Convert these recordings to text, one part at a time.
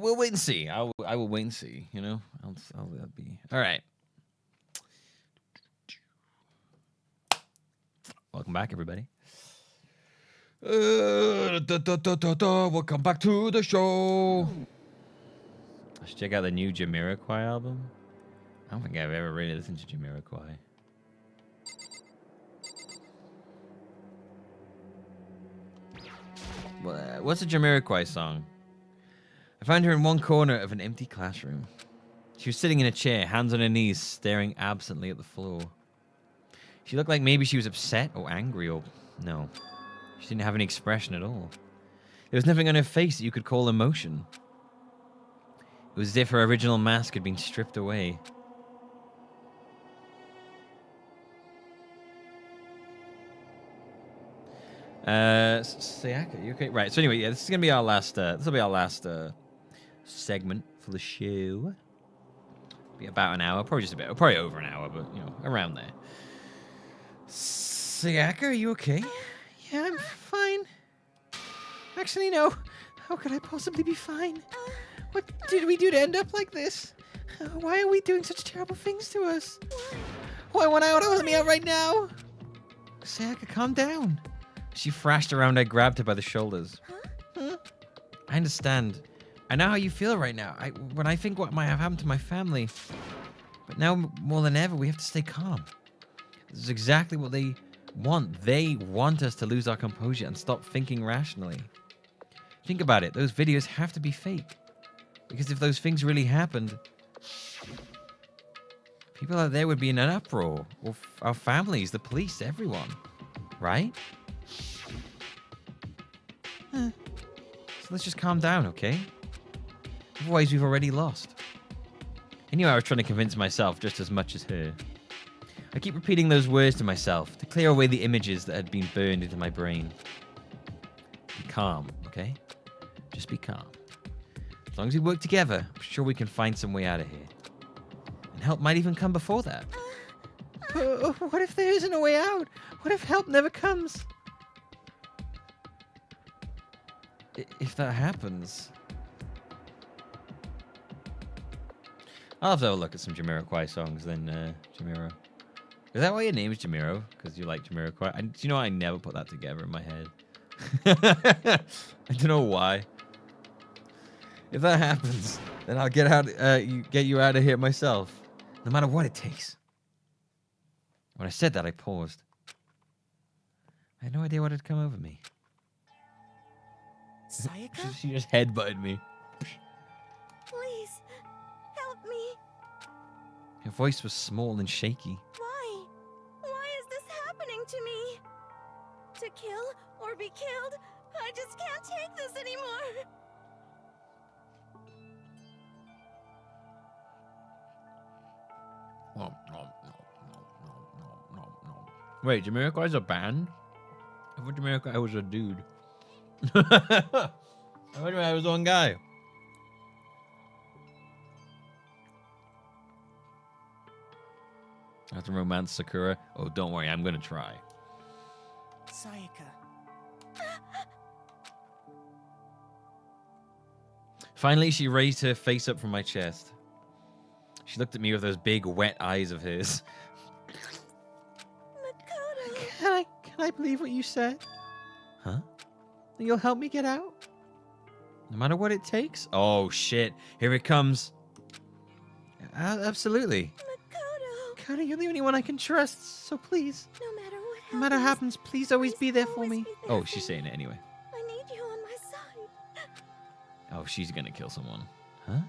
we'll wait and see. I will wait and see. You know, I'll be all right. Welcome back, everybody. Welcome back to the show. Let's check out the new Jamiroquai album. I don't think I've ever really listened to Jamiroquai. What's a Jamiroquai song? I found her in one corner of an empty classroom. She was sitting in a chair, hands on her knees, staring absently at the floor. She looked like maybe she was upset or angry or... No. She didn't have any expression at all. There was nothing on her face that you could call emotion. It was as if her original mask had been stripped away. Sayaka, you okay? Right. So anyway, yeah, this is gonna be our last. This will be our last segment for the show. Be about an hour, probably just a bit, probably over an hour, but you know, around there. Sayaka, are you okay? Yeah, I'm fine. Actually, no. How could I possibly be fine? What did we do to end up like this? Why are we doing such terrible things to us? Why want out? Let me out right now. Sayaka, calm down. She thrashed around. I grabbed her by the shoulders. Huh? I understand. I know how you feel right now. When I think what might have happened to my family. But now, more than ever, we have to stay calm. This is exactly what they want. They want us to lose our composure and stop thinking rationally. Think about it. Those videos have to be fake. Because if those things really happened, people out there would be in an uproar. Or our families, the police, everyone. Right? So let's just calm down, okay? Otherwise, we've already lost. I knew I was trying to convince myself just as much as her. I keep repeating those words to myself to clear away the images that had been burned into my brain. Be calm, okay? Just be calm. As long as we work together, I'm sure we can find some way out of here. And help might even come before that. But what if there isn't a way out? What if help never comes? If that happens... I'll have to have a look at some Jamiroquai songs then, Jamiro. Is that why your name is Jamiro? Because you like Jamiroquai? Do you know I never put that together in my head? I don't know why. If that happens, then I'll get you out of here myself. No matter what it takes. When I said that, I paused. I had no idea what had come over me. Sayaka? She just headbutted me. Please, help me. Her voice was small and shaky. Why? Why is this happening to me? To kill or be killed? I just can't take this anymore. No. Wait, Jamiroquai's a band? I thought Jamiroquai was a dude. I thought Jamiroquai was one guy. I have to romance Sakura. Oh, don't worry, I'm gonna try. Sayaka. Finally, she raised her face up from my chest. She looked at me with those big, wet eyes of hers. Makoto. Can I believe what you said? Huh? You'll help me get out? No matter what it takes? Oh, shit. Here it comes. Absolutely. Makoto. You're the only one I can trust, so please. No matter what happens, please always be there for always me. be there Oh, for she's me. saying it anyway. I need you on my side. Oh, she's gonna kill someone. Huh?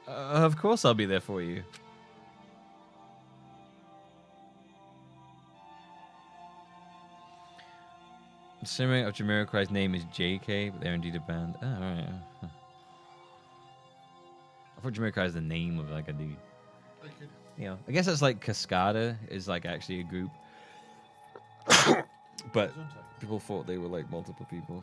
Of course I'll be there for you. The singer of Jamiroquai's name is JK, but they're indeed a band. Oh, alright. I thought Jamiroquai is the name of like a dude. You know, I guess that's like Cascada is like actually a group. But people thought they were like multiple people.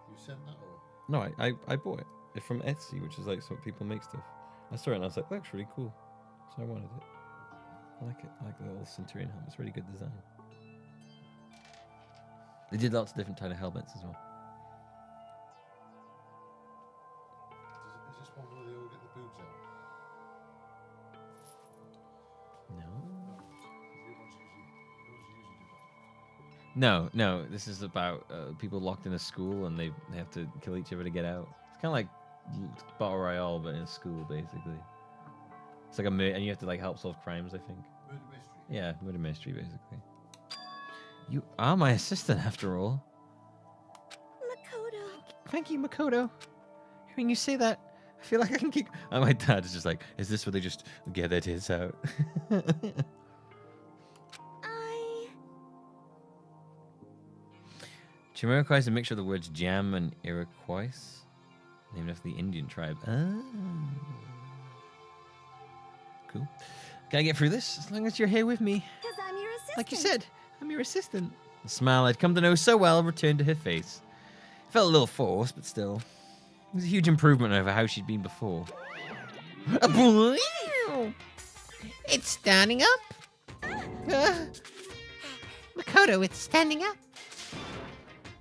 You sent that or? No, I bought it. It's from Etsy, which is like some people make stuff. I saw it and I was like, that's really cool. So I wanted it. I like it. I like the little Centurion helmet. It's really good design. They did lots of different kind of helmets as well. one where they all get the boobs out? No. The ones usually do that. No. This is about people locked in a school and they have to kill each other to get out. It's kind of like Battle Royale, but in a school, basically. It's like and you have to like help solve crimes, I think. Murder mystery. Yeah, murder mystery, basically. You are my assistant, after all. Makoto. Thank you, Makoto. Hearing you say that, I feel like I can keep... Oh, my dad is just like, is this where they just get their tits out? Chimera requires a mixture of the words jam and Iroquois, named after the Indian tribe. Ah. Cool. Can I get through this? As long as you're here with me. Because I'm your assistant. Like you said, I'm your assistant. The smile I'd come to know so well returned to her face. It felt a little forced, but still. It was a huge improvement over how she'd been before. It's standing up. Makoto, it's standing up.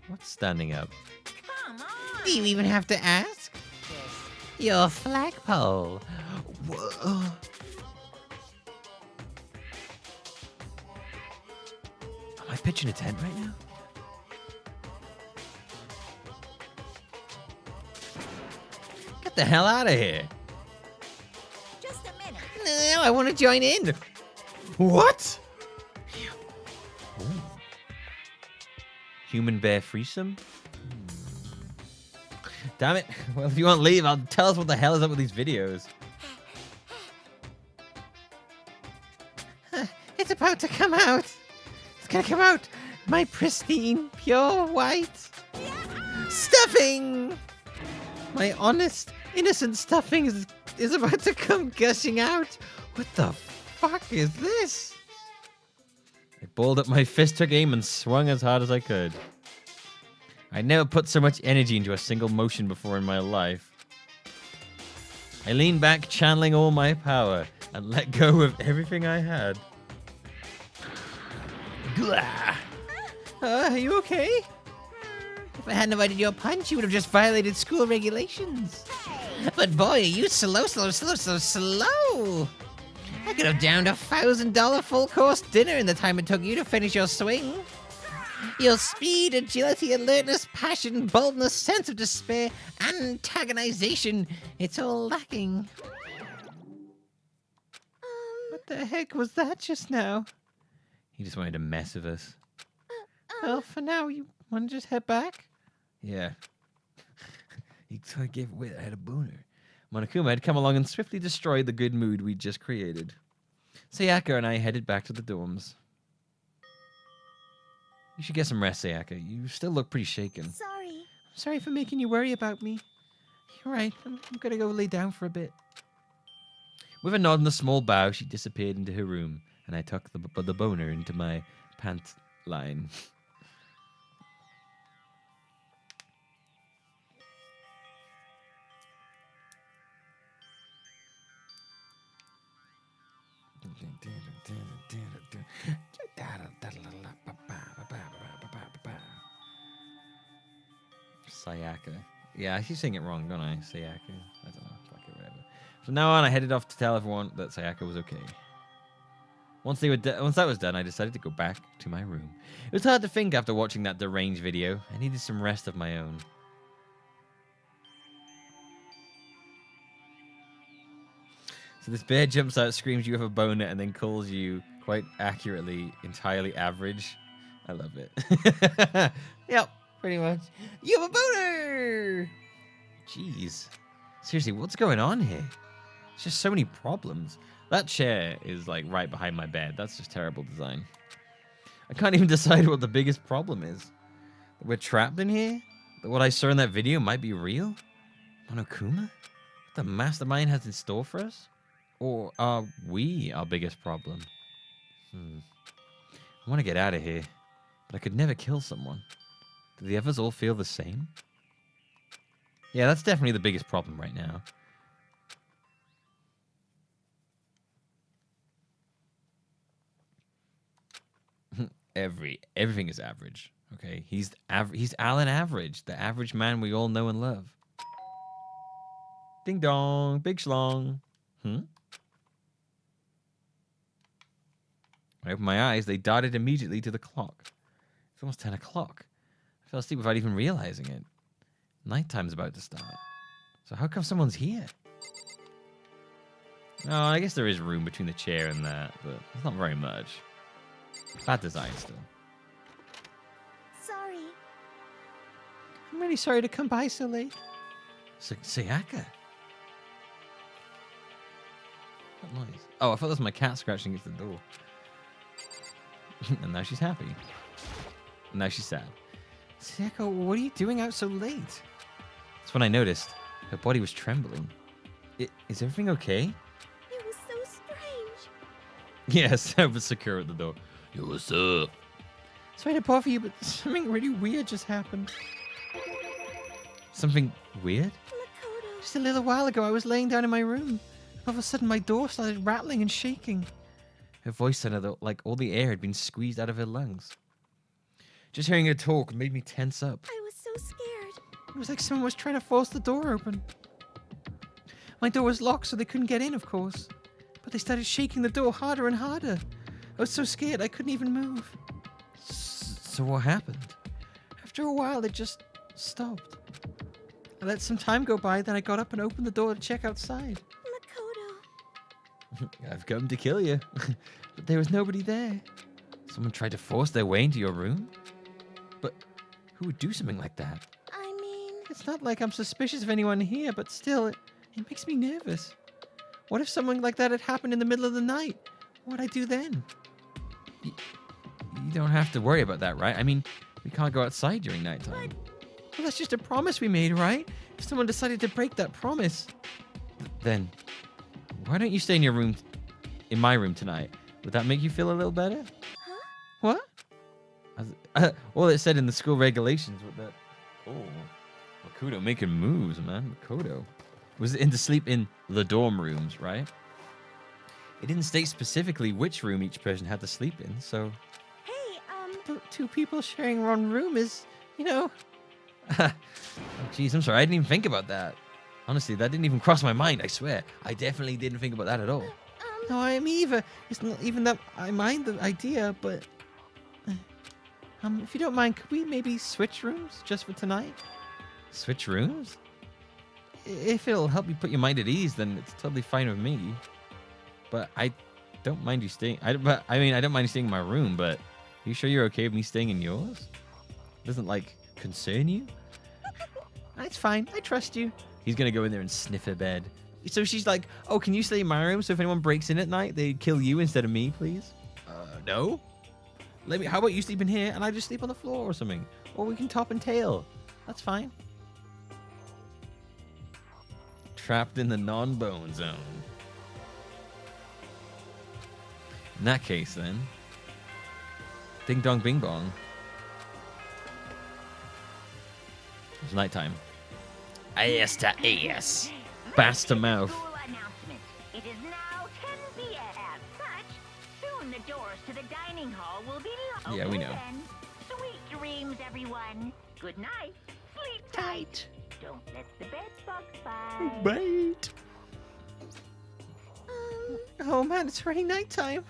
What's standing up? Come on! Do you even have to ask? Your flagpole. Whoa. Am I pitching a tent right now? Get the hell out of here. Just a minute. No, I want to join in. What? Ooh. Human bear threesome? Damn it. Well, if you want to leave, I'll tell us what the hell is up with these videos. It's about to come out. It's gonna come out. My pristine, pure white stuffing. My honest, innocent stuffing is about to come gushing out. What the fuck is this? I balled up my fist, took aim, and swung as hard as I could. I never put so much energy into a single motion before in my life. I leaned back, channeling all my power, and let go of everything I had. Are you okay? If I hadn't avoided your punch, you would have just violated school regulations. But boy, are you slow. I could have downed $1,000 full-course dinner in the time it took you to finish your swing. Your speed, agility, alertness, passion, boldness, sense of despair, antagonization, it's all lacking. What the heck was that just now? He just wanted to mess with us. Well, for now, you want to just head back? Yeah. He totally gave away that I had a boner. Monokuma had come along and swiftly destroyed the good mood we'd just created. Sayaka and I headed back to the dorms. You should get some rest, Sayaka. You still look pretty shaken. Sorry. I'm sorry for making you worry about me. You're right. I'm gonna go lay down for a bit. With a nod and a small bow, she disappeared into her room, and I tucked the boner into my pant line. Sayaka. Yeah, I keep saying it wrong, don't I? Sayaka. I don't know. Fuck it, whatever. From now on, I headed off to tell everyone that Sayaka was okay. Once that was done, I decided to go back to my room. It was hard to think after watching that deranged video. I needed some rest of my own. So this bear jumps out, screams you have a boner, and then calls you, quite accurately, entirely average. I love it. Yep, pretty much. You have a boner! Jeez. Seriously, what's going on here? It's just so many problems. That chair is, like, right behind my bed. That's just terrible design. I can't even decide what the biggest problem is. That we're trapped in here? That what I saw in that video might be real? Monokuma? What the mastermind has in store for us? Or are we our biggest problem? I want to get out of here, but I could never kill someone. Do the others all feel the same? Yeah, that's definitely the biggest problem right now. Everything is average. Okay, he's Alan Average, the average man we all know and love. Ding dong. Big schlong. I opened my eyes. They darted immediately to the clock. It's almost 10 o'clock. I fell asleep without even realizing it. Nighttime's about to start. So how come someone's here? Oh, I guess there is room between the chair and that, but it's not very much. Bad design still. Sorry. I'm really sorry to come by so late. Sayaka? What noise? Oh, I thought that was my cat scratching against the door. And now she's happy. And now she's sad. Sayaka, what are you doing out so late? That's when I noticed her body was trembling. Is everything okay? It was so strange. Yes, I was secure at the door. Yo, what's up? Sorry to bother you, but something really weird just happened. Something weird? Makoto. Just a little while ago, I was laying down in my room. All of a sudden, my door started rattling and shaking. Her voice sounded like all the air had been squeezed out of her lungs. Just hearing her talk made me tense up. I was so scared. It was like someone was trying to force the door open. My door was locked, so they couldn't get in, of course. But they started shaking the door harder and harder. I was so scared I couldn't even move. So what happened? After a while, it just stopped. I let some time go by, then I got up and opened the door to check outside. Makoto. I've come to kill you. But there was nobody there. Someone tried to force their way into your room? But who would do something like that? I mean, It's not like I'm suspicious of anyone here, but still, it makes me nervous. What if something like that had happened in the middle of the night? What'd I do then? You don't have to worry about that, right? I mean, we can't go outside during nighttime. Well, that's just a promise we made, right? If someone decided to break that promise. Then, why don't you stay in your room, in my room tonight? Would that make you feel a little better? What? Well, it said in the school regulations with that. Oh, Makoto making moves, man. Makoto. Was it in to sleep in the dorm rooms, right? It didn't state specifically which room each person had to sleep in, so. hey, Two people sharing one room is, you know. Oh, jeez, I'm sorry. I didn't even think about that. Honestly, that didn't even cross my mind, I swear. I definitely didn't think about that at all. No, I am either. It's not even that I mind the idea, but. If you don't mind, could we maybe switch rooms just for tonight? Switch rooms? If If it'll help you put your mind at ease, then it's totally fine with me. But I don't mind you staying. I don't mind you staying in my room, but are you sure you're okay with me staying in yours? Doesn't, like, concern you? It's fine. I trust you. He's gonna go in there and sniff her bed. So she's like, oh, can you stay in my room? So if anyone breaks in at night, they kill you instead of me, please? No? How about you sleep in here and I just sleep on the floor or something? Or we can top and tail. That's fine. Trapped in the non-bone zone. In that case, then. Ding dong bing bong. It's nighttime. Ass to ass. Bass to mouth. School announcement. It is now 10 p.m. As such, soon the doors to the dining hall will be locked. Yeah, we know. Then, sweet dreams, everyone. Good night. Sleep tight. Don't let the bed bugs bite. Bait. Oh man, it's already nighttime.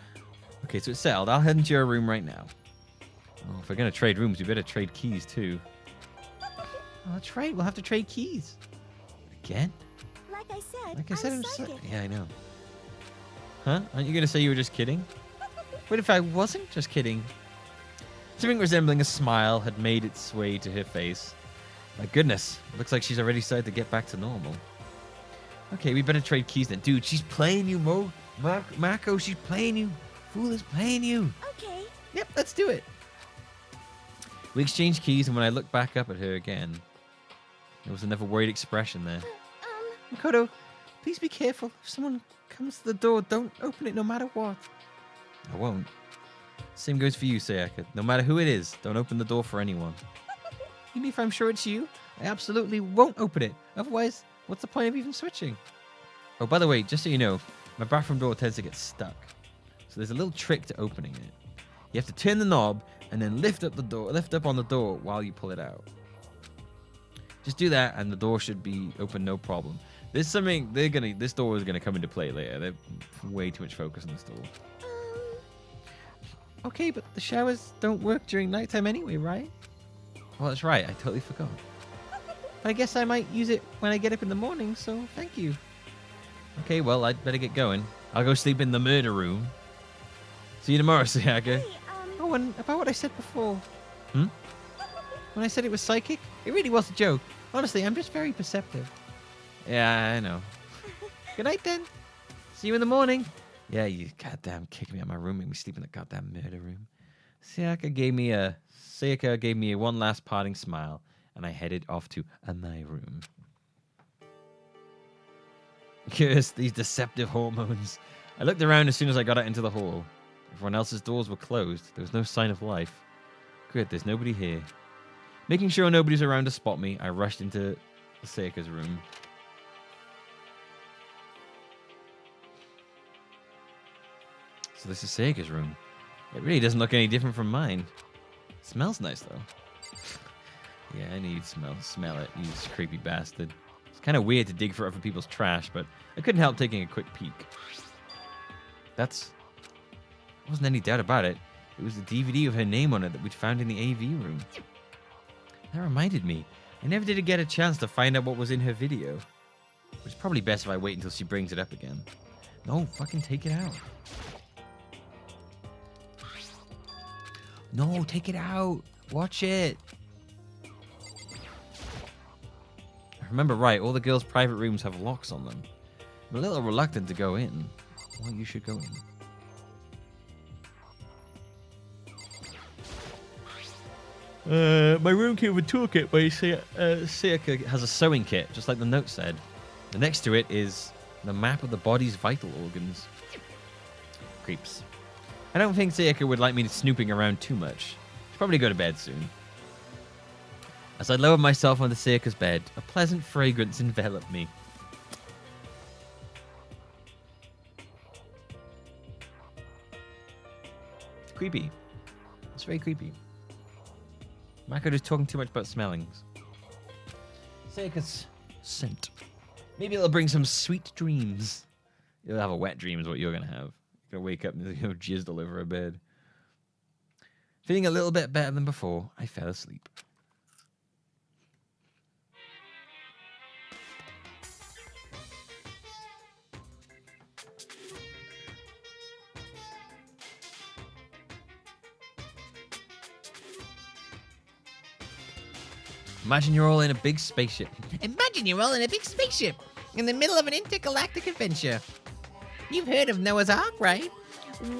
Okay, so it's settled. I'll head into your room right now. Oh, if we're gonna trade rooms, we better trade keys too. Oh, that's right. We'll have to trade keys. Again? like I said, Like I said, I'm I'm so- psychic. Yeah, I know. Huh? Aren't you gonna say you were just kidding? What if I wasn't just kidding? Something resembling a smile had made its way to her face. My goodness, looks like she's already started to get back to normal. Okay, we better trade keys then. Dude, she's playing you, Mako, she's playing you. Fool is playing you. Okay. Yep, let's do it. We exchanged keys, and when I looked back up at her again, there was another worried expression there. Makoto, please be careful. If someone comes to the door, don't open it no matter what. I won't. Same goes for you, Sayaka. No matter who it is, don't open the door for anyone. Even if I'm sure it's you, I absolutely won't open it. Otherwise, what's the point of even switching? Oh, by the way, just so you know, my bathroom door tends to get stuck. So there's a little trick to opening it. You have to turn the knob and then lift up on the door while you pull it out. Just do that and the door should be open no problem. There's something this door is gonna come into play later. There's way too much focus on this door. Okay, but the showers don't work during nighttime anyway, right? Well, that's right. I totally forgot. But I guess I might use it when I get up in the morning, so thank you. Okay, well, I'd better get going. I'll go sleep in the murder room. See you tomorrow, Sayaka. Hey, Oh, and about what I said before. Hmm? When I said it was psychic, it really was a joke. Honestly, I'm just very perceptive. Yeah, I know. Good night, then. See you in the morning. Yeah, you goddamn kicked me out of my room, made me sleep in the goddamn murder room. Sayaka gave me a one last parting smile, and I headed off to my room. Curse these deceptive hormones. I looked around as soon as I got out into the hall. Everyone else's doors were closed. There was no sign of life. Good, there's nobody here. Making sure nobody's around to spot me, I rushed into Sayaka's room. So this is Sayaka's room. It really doesn't look any different from mine. It smells nice though. Yeah, I need to smell it, you creepy bastard. It's kind of weird to dig for other people's trash, but I couldn't help taking a quick peek. There wasn't any doubt about it. It was the DVD with her name on it that we'd found in the AV room. That reminded me, I never did get a chance to find out what was in her video. It's probably best if I wait until she brings it up again. No, fucking take it out. No, take it out. Watch it. I remember right, all the girls' private rooms have locks on them. I'm a little reluctant to go in. Well, you should go in. My room came with a toolkit where you see Sayaka has a sewing kit, just like the note said. And next to it is the map of the body's vital organs. Creeps. I don't think Sayaka would like me snooping around too much. She'll probably go to bed soon. As I lowered myself onto Sayaka's bed, a pleasant fragrance enveloped me. Creepy. It's very creepy. Makoto's talking too much about smellings. Sayaka's scent. Maybe it'll bring some sweet dreams. You'll have a wet dream is what you're going to have. You're going to wake up and you're going to jizzed all over her bed. Feeling a little bit better than before, I fell asleep. Imagine you're all in a big spaceship. Imagine you're all in a big spaceship in the middle of an intergalactic adventure. You've heard of Noah's Ark, right?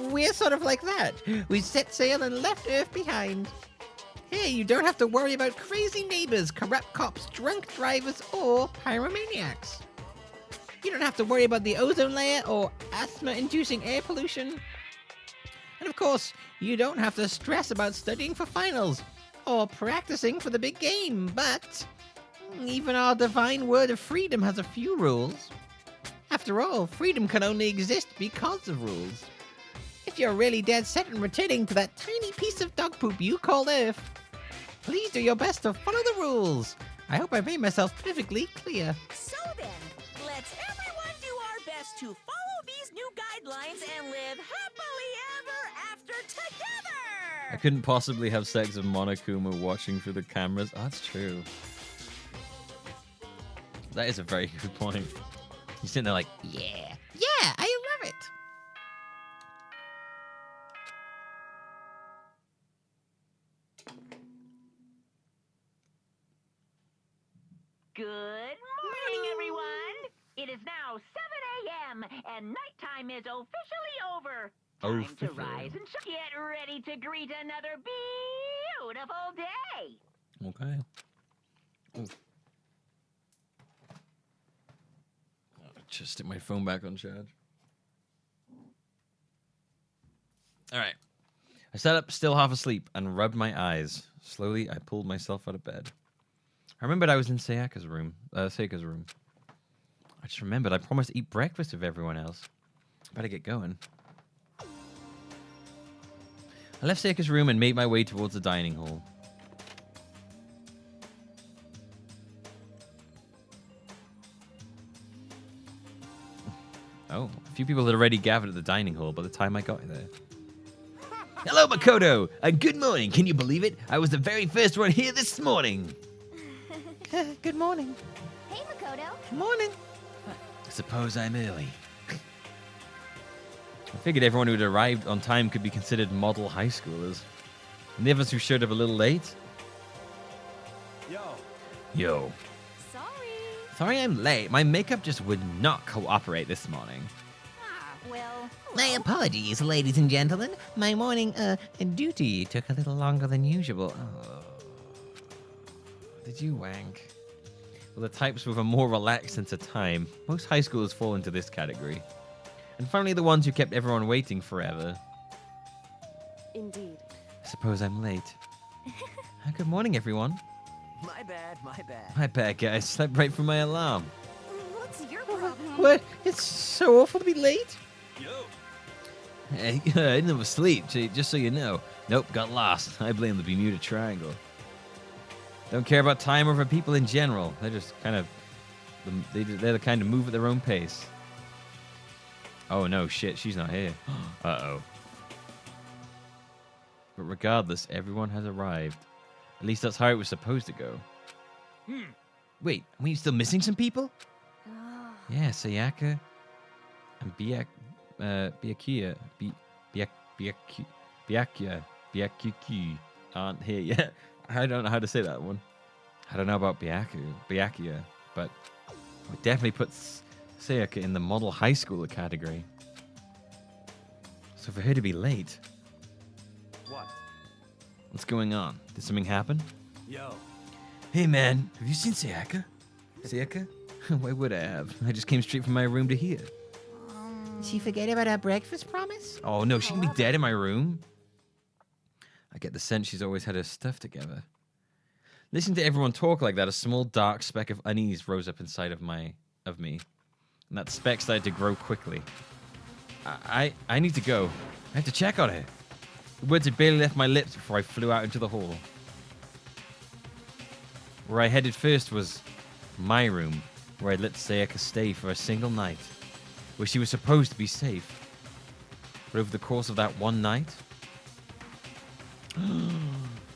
We're sort of like that. We set sail and left Earth behind. Hey, you don't have to worry about crazy neighbors, corrupt cops, drunk drivers, or pyromaniacs. You don't have to worry about the ozone layer or asthma-inducing air pollution. And of course, you don't have to stress about studying for finals or practicing for the big game, but even our divine word of freedom has a few rules. After all, freedom can only exist because of rules. If you're really dead set on returning to that tiny piece of dog poop you call Earth, please do your best to follow the rules. I hope I made myself perfectly clear. So then, let's everyone do our best to follow these new guidelines and live happily ever after together! I couldn't possibly have sex with Monokuma watching through the cameras. Oh, that's true. That is a very good point. You're sitting there like, yeah. Yeah, I love it. Good morning, everyone. It is now 7 a.m. and nighttime is officially over. Time to rise and get ready to greet another beautiful day. Okay. Ooh. Just stick my phone back on charge. All right. I sat up, still half asleep, and rubbed my eyes. Slowly, I pulled myself out of bed. I remembered I was in Sayaka's room. I just remembered I promised to eat breakfast with everyone else. Better get going. I left Sayaka's room and made my way towards the dining hall. Oh, a few people had already gathered at the dining hall by the time I got there. Hello, Makoto! Good morning. Can you believe it? I was the very first one here this morning. Good morning. Hey, Makoto. Morning. I suppose I'm early. I figured everyone who had arrived on time could be considered model high schoolers. And the others who showed up a little late? Yo. Sorry I'm late. My makeup just would not cooperate this morning. Well, My apologies, ladies and gentlemen. My morning duty took a little longer than usual. Oh. Did you wank? Well, the types with a more relaxed sense of time. Most high schoolers fall into this category. And finally, the ones who kept everyone waiting forever. Indeed. I suppose I'm late. Good morning, everyone. My bad, my bad. My bad, guys. Slept right through my alarm. what's your problem? What? It's so awful to be late. Hey, I didn't have sleep, just so you know. Nope, got lost. I blame the Bermuda Triangle. Don't care about time or for people in general. They're just kind of... They're the kind of move at their own pace. Oh, no, shit. She's not here. Uh-oh. But regardless, everyone has arrived. At least that's how it was supposed to go. Wait, are we still missing some people? Yeah, Sayaka and Byakuya aren't here yet. I don't know how to say that one. I don't know about Byakuya, but we definitely put Sayaka in the model high schooler category. So for her to be late... What? What's going on? Did something happen? Yo. Hey man, have you seen Sayaka? Sayaka? Why would I have? I just came straight from my room to here. Did she forget about our breakfast promise? Oh no, she can be dead in my room. I get the sense she's always had her stuff together. Listening to everyone talk like that, a small dark speck of unease rose up inside of me. And that speck started to grow quickly. I need to go. I have to check on her. The words had barely left my lips before I flew out into the hall. Where I headed first was my room, where I'd let Sayaka stay for a single night, where she was supposed to be safe. But over the course of that one night...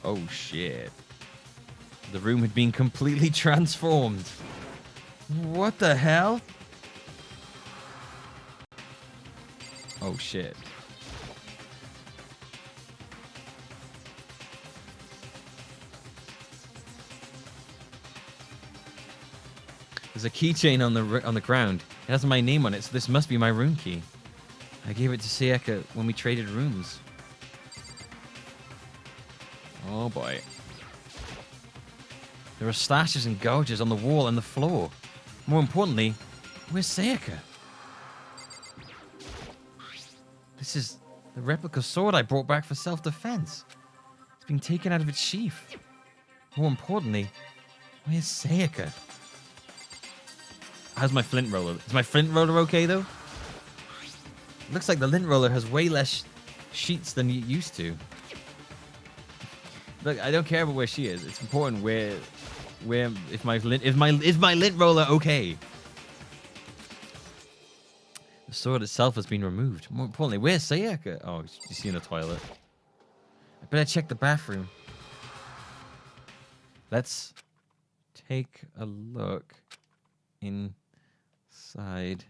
oh shit. The room had been completely transformed. What the hell? Oh shit. There's a keychain on the ground. It has my name on it, so this must be my room key. I gave it to Sayaka when we traded rooms. Oh boy. There are slashes and gouges on the wall and the floor. More importantly, where's Sayaka? This is the replica sword I brought back for self-defense. It's been taken out of its sheath. More importantly, where's Sayaka? How's my flint roller? Is my flint roller okay, though? Looks like the lint roller has way less sheets than it used to. Look, I don't care about where she is. It's important is my lint roller okay? The sword itself has been removed. More importantly, where's Sayaka? Oh, she's in the toilet. I better check the bathroom. Let's take a look inside.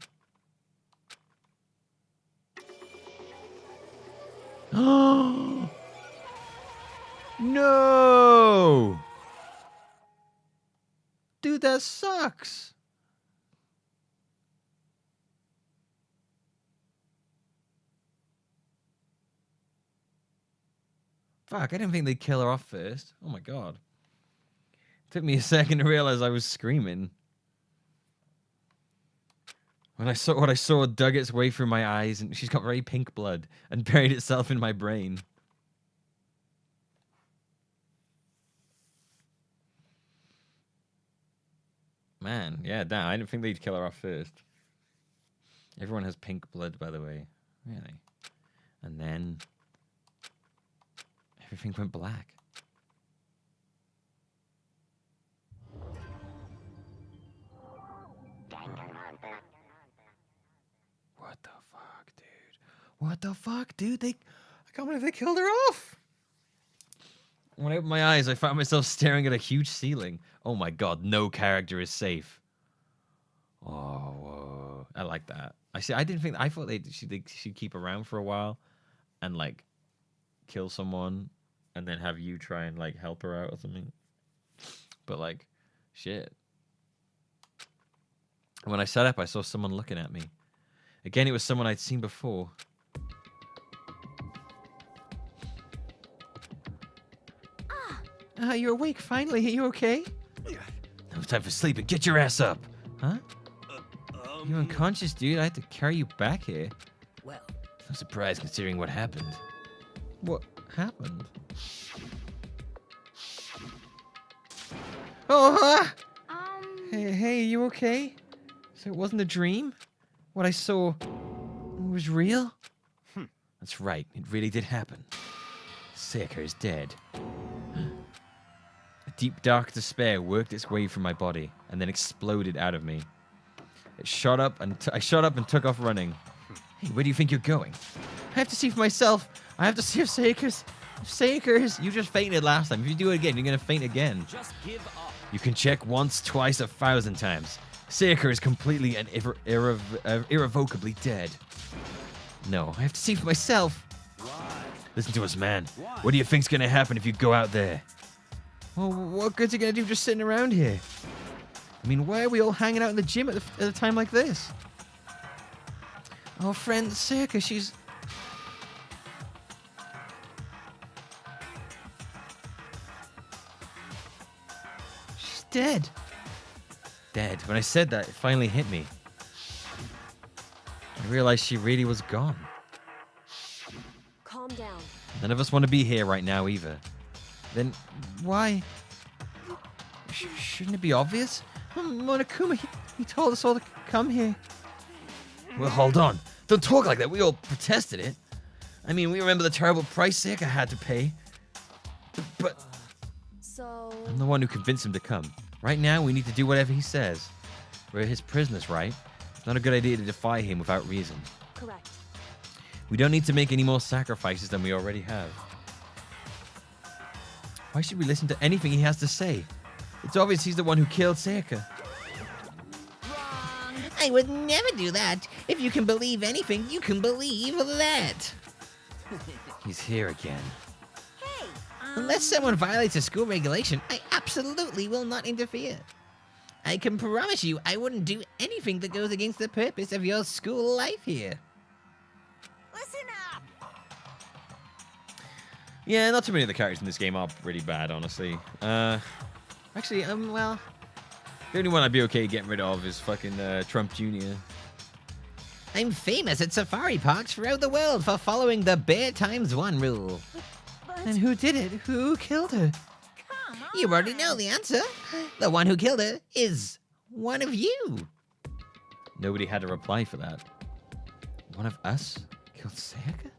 Oh no! Dude, that sucks. Fuck, I didn't think they'd kill her off first. Oh my god. Took me a second to realize I was screaming. When I saw what I saw dug its way through my eyes, and she's got very pink blood and buried itself in my brain. Man, yeah, damn, I didn't think they'd kill her off first. Everyone has pink blood, by the way. Really? And then... everything went black. Danganronpa. Whoa. What the fuck, dude? I can't believe they killed her off. When I opened my eyes, I found myself staring at a huge ceiling. Oh my god, no character is safe. Oh, whoa. I like that. I thought she'd keep around for a while and like kill someone and then have you try and like help her out or something. But like, shit. When I sat up, I saw someone looking at me. Again, it was someone I'd seen before. You're awake finally. Are you okay? No time for sleeping. Get your ass up. Huh? You're unconscious, dude. I had to carry you back here. Well, No surprise considering what happened. What happened? Oh, Hey, you okay? So it wasn't a dream? What I saw was real? That's right. It really did happen. Sayaka is dead. A deep, dark despair worked its way from my body and then exploded out of me. It shot up and I shot up and took off running. Hey, where do you think you're going? I have to see for myself. I have to see if Sayaka's. You just fainted last time. If you do it again, you're gonna faint again. Just give up. You can check once, twice, 1,000 times. Sayaka is completely and irrevocably dead. No, I have to see for myself. Why? Listen to us, man. Why? What do you think's gonna happen if you go out there? Well, what good's it gonna do just sitting around here? I mean, why are we all hanging out in the gym at a time like this? Our friend Sayaka, she's dead. Dead. When I said that, it finally hit me. I realized she really was gone. Calm down. None of us want to be here right now either. Then Why? Shouldn't it be obvious? Monokuma, he told us all to come here. well, hold on. Don't talk like that. We all protested it. I mean, we remember the terrible price Sayaka had to pay. But So, I'm the one who convinced him to come. Right now, we need to do whatever he says. We're his prisoners, right? It's not a good idea to defy him without reason. correct. We don't need to make any more sacrifices than we already have. Why should we listen to anything he has to say? It's obvious he's the one who killed Sayaka. wrong. I would never do that. If you can believe anything, you can believe that. He's here again. Hey, Unless someone violates a school regulation, I absolutely will not interfere. I can promise you I wouldn't do anything that goes against the purpose of your school life here. listen up. Yeah, not too many of the characters in this game are pretty bad, honestly. Actually, well, The only one I'd be okay getting rid of is fucking Trump Jr. I'm famous at safari parks throughout the world for following the Bear Times 1 rule. But And who did it? Who killed her? come on. You already know the answer. The one who killed her is one of you. Nobody had a reply for that. One of us killed Sayaka?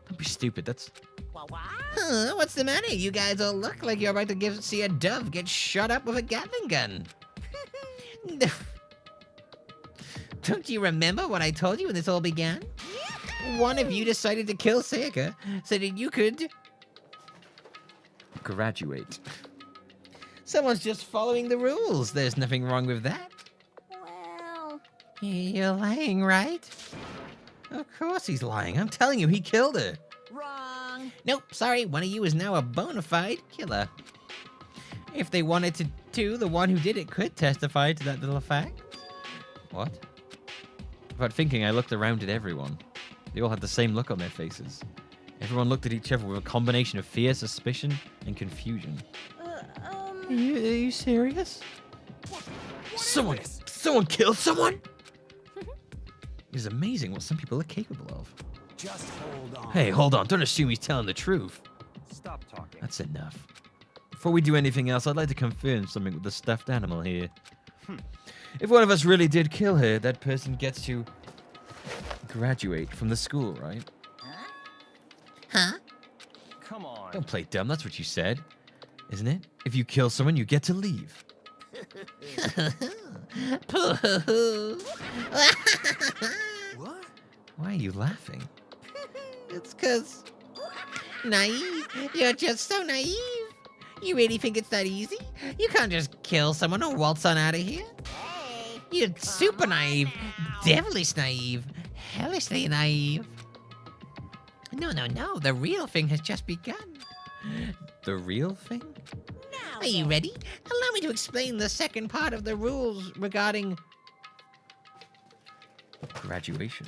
Don't be stupid. That's What? Huh, what's the matter? You guys all look like you're about to see a dove get shot up with a Gatling gun. Don't you remember what I told you when this all began? One of you decided to kill Sayaka so that you could... graduate. Someone's just following the rules. There's nothing wrong with that. Well, You're lying, right? Of course he's lying. I'm telling you, he killed her. wrong. Nope, sorry. One of you is now a bona fide killer. If they wanted to, the one who did it could testify to that little fact. What? Without thinking, I looked around at everyone. They all had the same look on their faces. Everyone looked at each other with a combination of fear, suspicion, and confusion. Are you serious? Someone killed someone? It's amazing what some people are capable of. Just hold on. Hey, hold on. Don't assume he's telling the truth. Stop talking. That's enough. Before we do anything else, I'd like to confirm something with the stuffed animal here. If one of us really did kill her, that person gets to graduate from the school, right? Huh? Come on. Don't play dumb. That's what you said, isn't it? If you kill someone, you get to leave. What? Why are you laughing? It's 'cause naive. You're just so naive. You really think it's that easy? You can't just kill someone or waltz on out of here. Hey, You're super on naive, now. devilish naive, hellishly naive. No, the real thing has just begun. The real thing? now Are you then. ready? Allow me to explain the second part of the rules regarding... Graduation.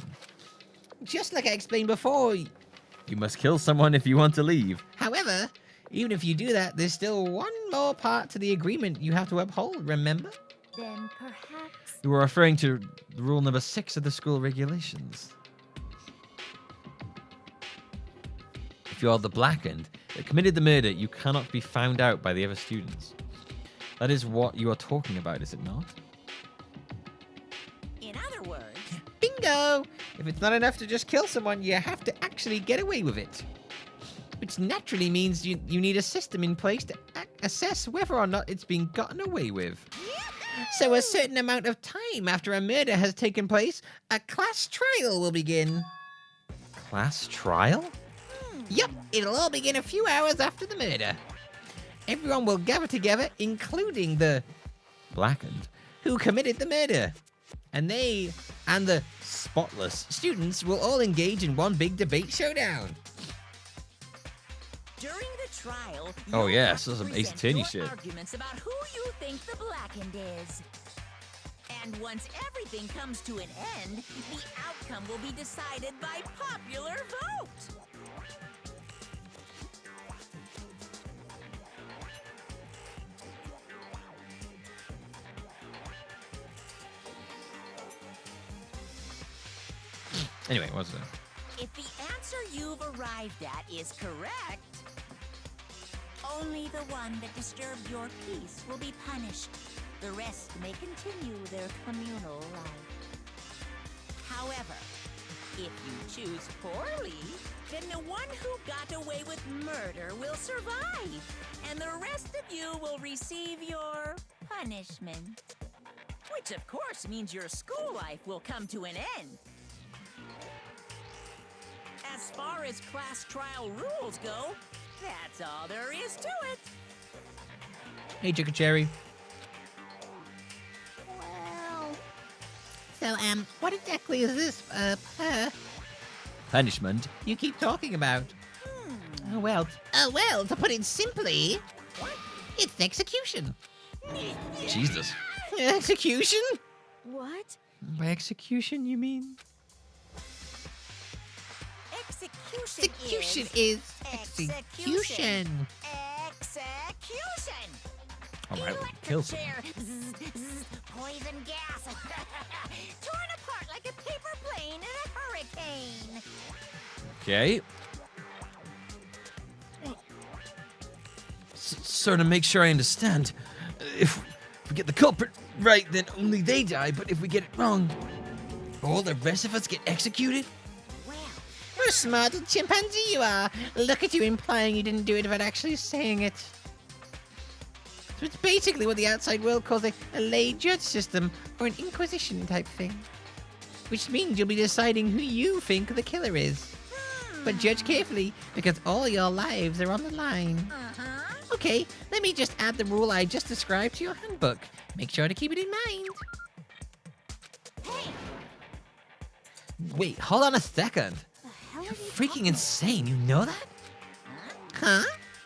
Just like I explained before. You must kill someone if you want to leave. However, even if you do that, there's still one more part to the agreement you have to uphold, remember? Then perhaps. You were referring to rule number 6 of the school regulations. If you are the blackened that committed the murder, you cannot be found out by the other students. That is what you are talking about, is it not? In other words, Bingo! If it's not enough to just kill someone, you have to actually get away with it. Which naturally means you need a system in place to assess whether or not it's been gotten away with. So a certain amount of time after a murder has taken place, a class trial will begin. Class trial? Yup, it'll all begin a few hours after the murder. Everyone will gather together, including the Blackened? who committed the murder. And they and the spotless students will all engage in one big debate showdown. during the trial, Oh, you'll yeah, have so to some present Ace Attorney your shit. arguments about who you think the blackened is. And once everything comes to an end, the outcome will be decided by popular vote. Anyway, what's that? If the answer you've arrived at is correct, only the one that disturbed your peace will be punished. The rest may continue their communal life. However, if you choose poorly, then the one who got away with murder will survive, and the rest of you will receive your punishment. Which, of course, means your school life will come to an end. As far as class trial rules go, that's all there is to it. Hey, Chicken Cherry. Well, So, what exactly is this, Punishment? you keep talking about? Oh, well, to put it simply, it's execution. Jesus. Execution? what? By execution, you mean? Execution is execution. execution. Execution. Alright, we can kill Electric someone. chair. Zzz, zzz, poison gas. Torn apart like a paper plane in a hurricane. Okay. So to make sure I understand, if we get the culprit right, then only they die, but if we get it wrong, all the rest of us get executed? Well, What a smart little chimpanzee you are. Look at you implying you didn't do it without actually saying it. So it's basically what the outside world calls a lay judge system or an inquisition type thing. Which means you'll be deciding who you think the killer is. But judge carefully, because all your lives are on the line. uh-huh. Okay, let me just add the rule I just described to your handbook. Make sure to keep it in mind. Wait, hold on a second. The hell are You're you freaking insane, you know that? Huh?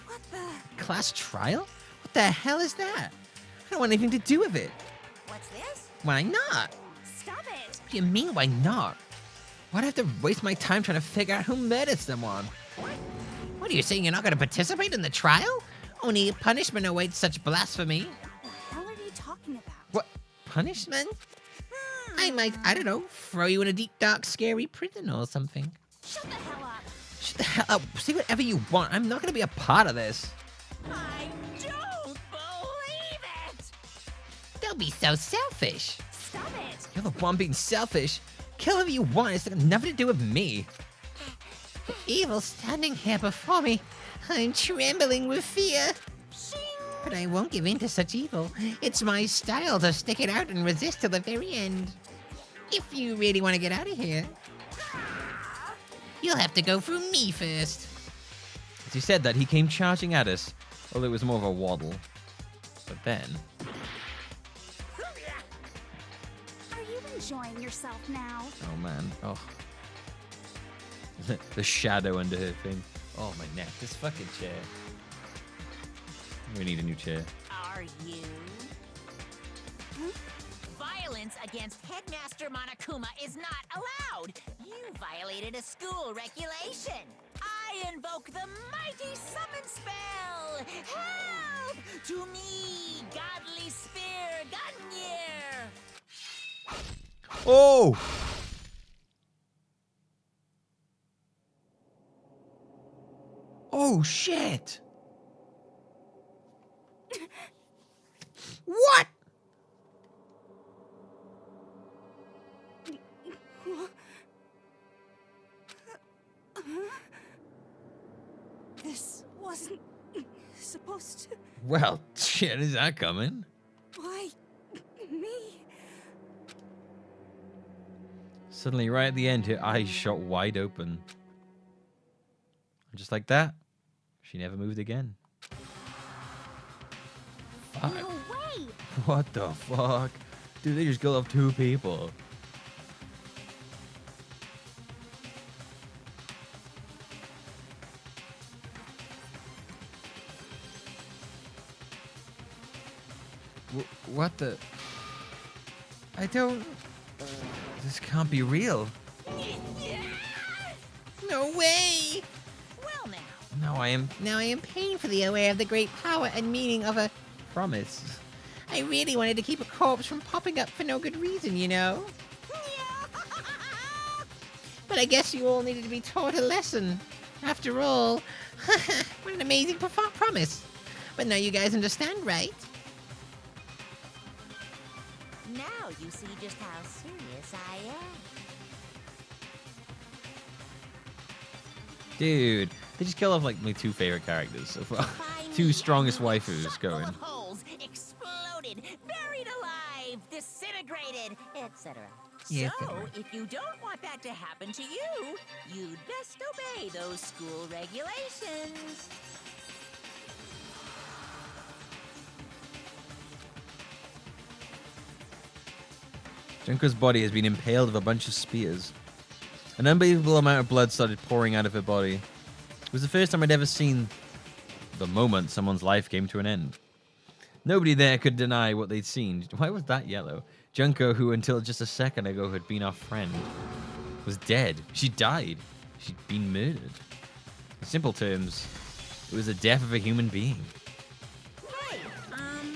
What the? Class trial? What the hell is that? I don't want anything to do with it. What's this? Why not? Stop it! What do you mean, why not? Why'd I have to waste my time trying to figure out who murdered someone? What are you saying, you're not going to participate in the trial? Only punishment awaits such blasphemy. The hell are you talking about? What? Punishment? I might, I don't know, throw you in a deep, dark, scary prison or something. Shut the hell up! Shut the hell up. Say whatever you want. I'm not going to be a part of this. I don't believe it! Don't be so selfish. Stop it! You're the one being selfish. Kill whoever you want. It's got nothing to do with me. The evil standing here before me. I'm trembling with fear. But I won't give in to such evil. It's my style to stick it out and resist till the very end. If you really want to get out of here. You'll have to go through me first. As he said that, he came charging at us, although it was more of a waddle. But then... Are you enjoying yourself now? Oh, man. Oh. The shadow under her thing. Oh, my neck. This fucking chair. We need a new chair. Are you? Violence against Headmaster Monokuma is not allowed. You violated a school regulation. I invoke the mighty summon spell. Help! To me, godly spear, Gungnir. Oh! Oh, shit! What? This wasn't supposed to. Well, shit, is that coming? Why me? Suddenly, right at the end, her eyes shot wide open. And just like that, she never moved again. Fuck. No way! What the fuck? Dude, they just killed off 2 people. What the? I don't... This can't be real. No way! Well now. Now I am painfully aware of the great power and meaning of a promise. I really wanted to keep a corpse from popping up for no good reason, you know? But I guess you all needed to be taught a lesson. After all, what an amazing promise. But now you guys understand, right? Now you see just how serious I am. Dude, they just killed off like my 2 favorite characters so far. 2 strongest waifus going. Full of holes, exploded, buried alive, disintegrated, etc. Yeah, So, etc. if you don't want that to happen to you, you'd best obey those school regulations. Junko's body has been impaled with a bunch of spears. An unbelievable amount of blood started pouring out of her body. It was the first time I'd ever seen the moment someone's life came to an end. Nobody there could deny what they'd seen. Why was that yellow? Junko, who until just a second ago had been our friend, was dead. She died. She'd been murdered. In simple terms, it was the death of a human being.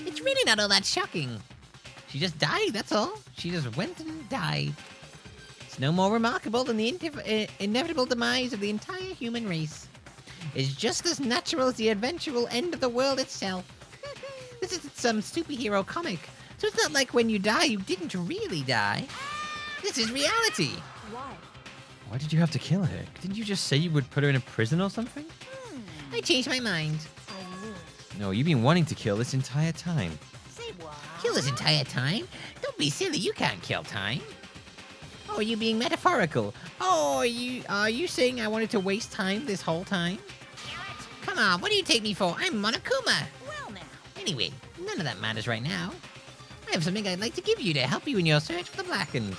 It's really not all that shocking. She just died, that's all. She just went and died. It's no more remarkable than the inevitable demise of the entire human race. It's just as natural as the eventual end of the world itself. This isn't some superhero comic, so it's not like when you die, you didn't really die. This is reality. Why? Why did you have to kill her? Didn't you just say you would put her in a prison or something? I changed my mind. I knew it. No, you've been wanting to kill this entire time. Say what? Kill this entire time? Don't be silly, you can't kill time. Oh, are you being metaphorical? Oh, are you saying I wanted to waste time this whole time? Come on, what do you take me for? I'm Monokuma. Well now. Anyway, none of that matters right now. I have something I'd like to give you to help you in your search for the Blackened.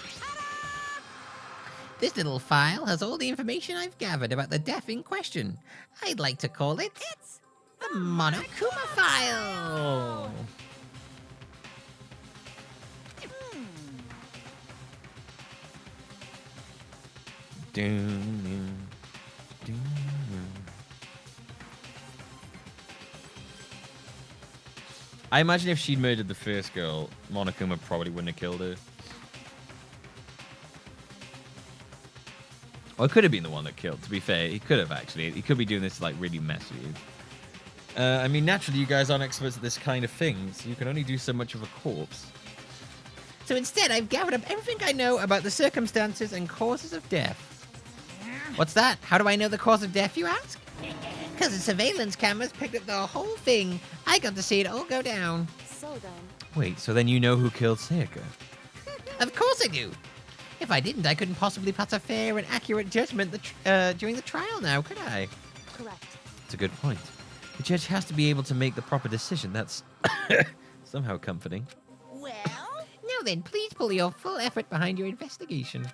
This little file has all the information I've gathered about the death in question. I'd like to call it... It's the Monokuma File! I imagine if she'd murdered the first girl, Monokuma probably wouldn't have killed her. Or it could have been the one that killed, to be fair. He could have, actually. He could be doing this to, like, really mess with you. I mean, naturally, you guys aren't experts at this kind of thing, so you can only do so much of a corpse. So instead, I've gathered up everything I know about the circumstances and causes of death. What's that? How do I know the cause of death, you ask? Because the surveillance cameras picked up the whole thing. I got to see it all go down. So then, Wait, so then you know who killed Sayaka? Of course I do. If I didn't, I couldn't possibly pass a fair and accurate judgment during the trial now, could I? Correct. That's a good point. The judge has to be able to make the proper decision. That's somehow comforting. Well, Now then, please pull your full effort behind your investigation.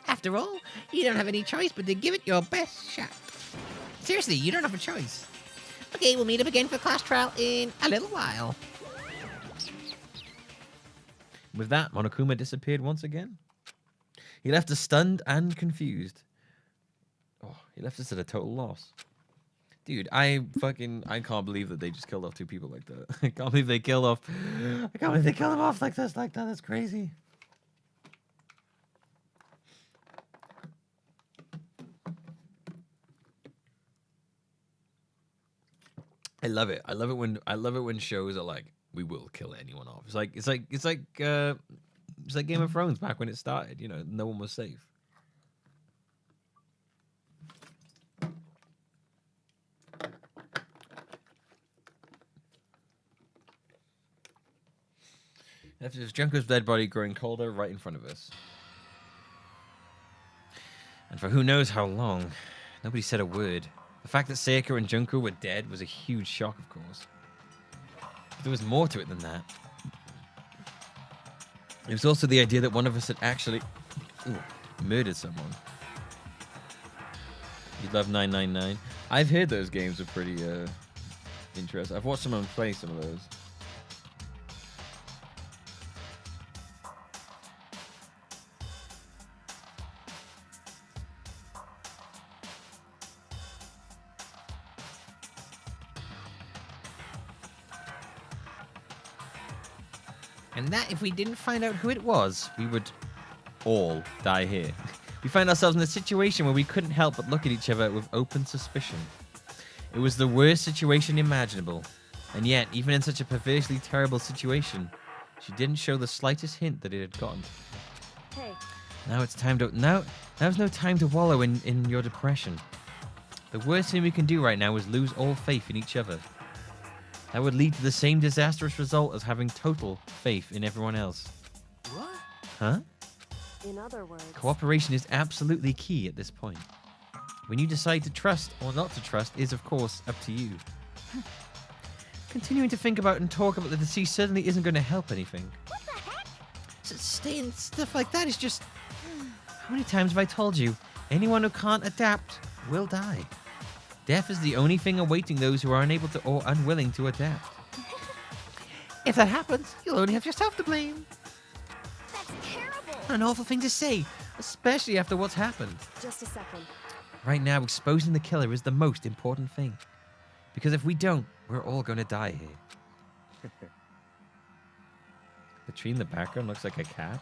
After all, you don't have any choice but to give it your best shot. Seriously, you don't have a choice. Okay, we'll meet up again for class trial in a little while. With that, Monokuma disappeared once again. He left us stunned and confused. Oh, he left us at a total loss. Dude, I can't believe that they just killed off 2 people like that. I can't believe they killed them off like this, like that. That's crazy. I love it. I love it when shows are like, we will kill anyone off. It's like Game of Thrones back when it started. You know, no one was safe. After this, Junko's dead body growing colder right in front of us. And for who knows how long, nobody said a word. The fact that Sayaka and Junko were dead was a huge shock, of course. But there was more to it than that. It was also the idea that one of us had actually murdered someone. You'd love 999. I've heard those games are pretty interesting. I've watched someone play some of those. And that if we didn't find out who it was, we would all die here. We find ourselves in a situation where we couldn't help but look at each other with open suspicion. It was the worst situation imaginable. And yet, even in such a perversely terrible situation, she didn't show the slightest hint that it had gotten. Hey, Now it's time to... Now's no time to wallow in your depression. The worst thing we can do right now is lose all faith in each other. That would lead to the same disastrous result as having total faith in everyone else. what? Huh? In other words, Cooperation is absolutely key at this point. When you decide to trust or not to trust is, of course, up to you. Continuing to think about and talk about the deceased certainly isn't going to help anything. what the heck? Saying stuff like that is just... How many times have I told you? Anyone who can't adapt will die. Death is the only thing awaiting those who are unable to or unwilling to adapt. If that happens, you'll only have yourself to blame. That's terrible. An awful thing to say, especially after what's happened. just a second. Right now, exposing the killer is the most important thing. Because if we don't, we're all going to die here. The tree in the background looks like a cat.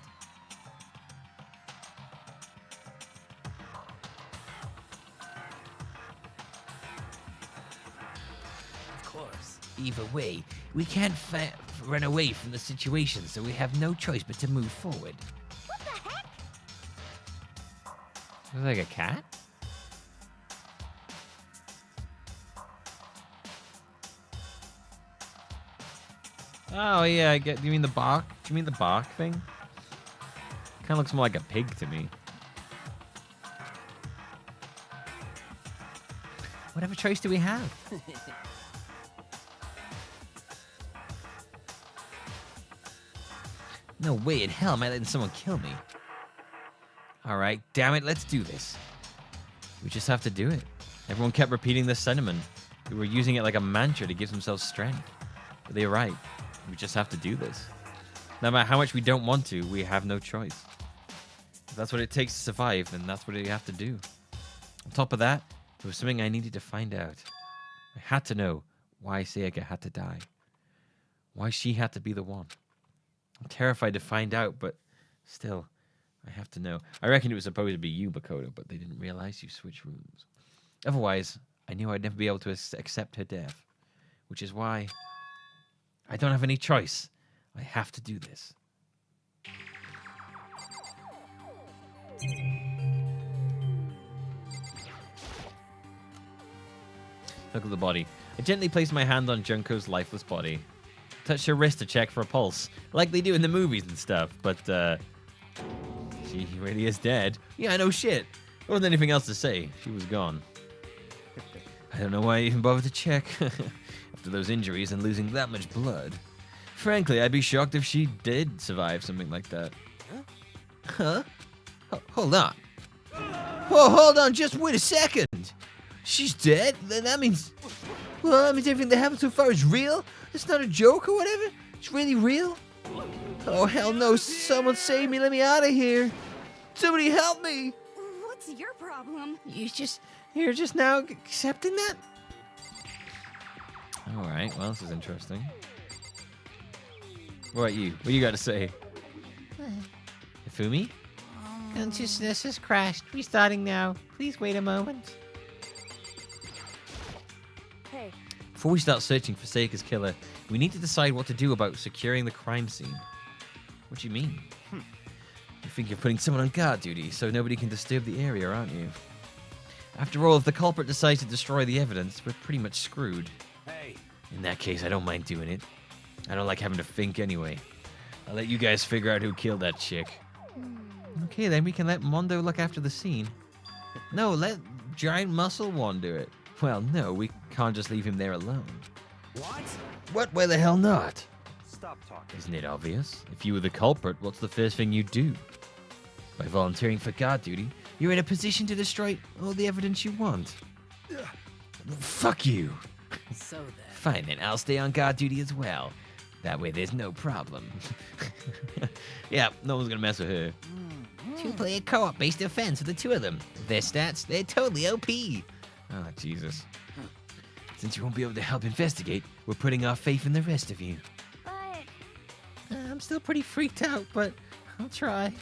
Of course. Either way, we can't run away from the situation, so we have no choice but to move forward. What the heck? Looks like a cat? Oh yeah, I get. Do you mean the bark? Do you mean the bark thing? Kind of looks more like a pig to me. Whatever choice do we have? No way in hell am I letting someone kill me. Alright, damn it, let's do this. We just have to do it. Everyone kept repeating this sentiment. We were using it like a mantra to give themselves strength. But they're right. We just have to do this. No matter how much we don't want to, we have no choice. If that's what it takes to survive, then that's what we have to do. On top of that, there was something I needed to find out. I had to know why Sayaka had to die. Why she had to be the one. I'm terrified to find out, but still, I have to know. I reckon it was supposed to be you, Makoto, but they didn't realize you switched rooms. Otherwise, I knew I'd never be able to accept her death. Which is why I don't have any choice. I have to do this. Look at the body. I gently placed my hand on Junko's lifeless body. Touched her wrist to check for a pulse, like they do in the movies and stuff, but She really is dead. Yeah, no shit. There wasn't anything else to say. She was gone. I don't know why I even bothered to check. After those injuries and losing that much blood. Frankly, I'd be shocked if she did survive something like that. Huh? Hold on. Whoa, hold on, just wait a second. She's dead? Then that means... Well, that means everything that happened so far is real? It's not a joke or whatever? It's really real? Oh, hell no. Someone save me. Let me out of here. Somebody help me. What's your problem? You're just now accepting that? All right. Well, this is interesting. What about you? What do you got to say? Ifumi? Consciousness has crashed. Restarting now. Please wait a moment. Hey, Before we start searching for Seika's killer, we need to decide what to do about securing the crime scene. What do you mean? You think you're putting someone on guard duty so nobody can disturb the area, aren't you? After all, if the culprit decides to destroy the evidence, we're pretty much screwed. Hey, In that case, I don't mind doing it. I don't like having to think anyway. I'll let you guys figure out who killed that chick. Okay, then we can let Mondo look after the scene. No, let Giant Muscle One do it. Well, no, we can't just leave him there alone. what? What? Why the hell not? Stop talking. Isn't it obvious? If you were the culprit, what's the first thing you'd do? By volunteering for guard duty, you're in a position to destroy all the evidence you want. Fuck you. So then. Fine then, I'll stay on guard duty as well. That way there's no problem. Yeah, no one's gonna mess with her. Two-player co-op based defense with the two of them. Their stats, they're totally OP. Oh, Jesus. Since you won't be able to help investigate, we're putting our faith in the rest of you. But I'm still pretty freaked out, but I'll try.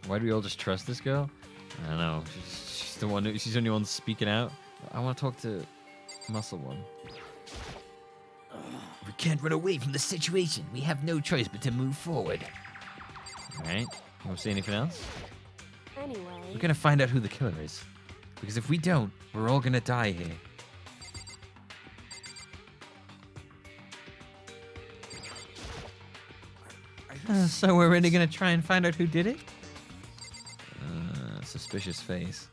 Why do we all just trust this girl? I don't know. She's the one. She's the only one speaking out. I want to talk to Muscle One. We can't run away from the situation. We have no choice but to move forward. All right. You want to say anything else? anyway. We're gonna find out who the killer is. Because if we don't, we're all gonna die here. So we're really gonna try and find out who did it? Suspicious face.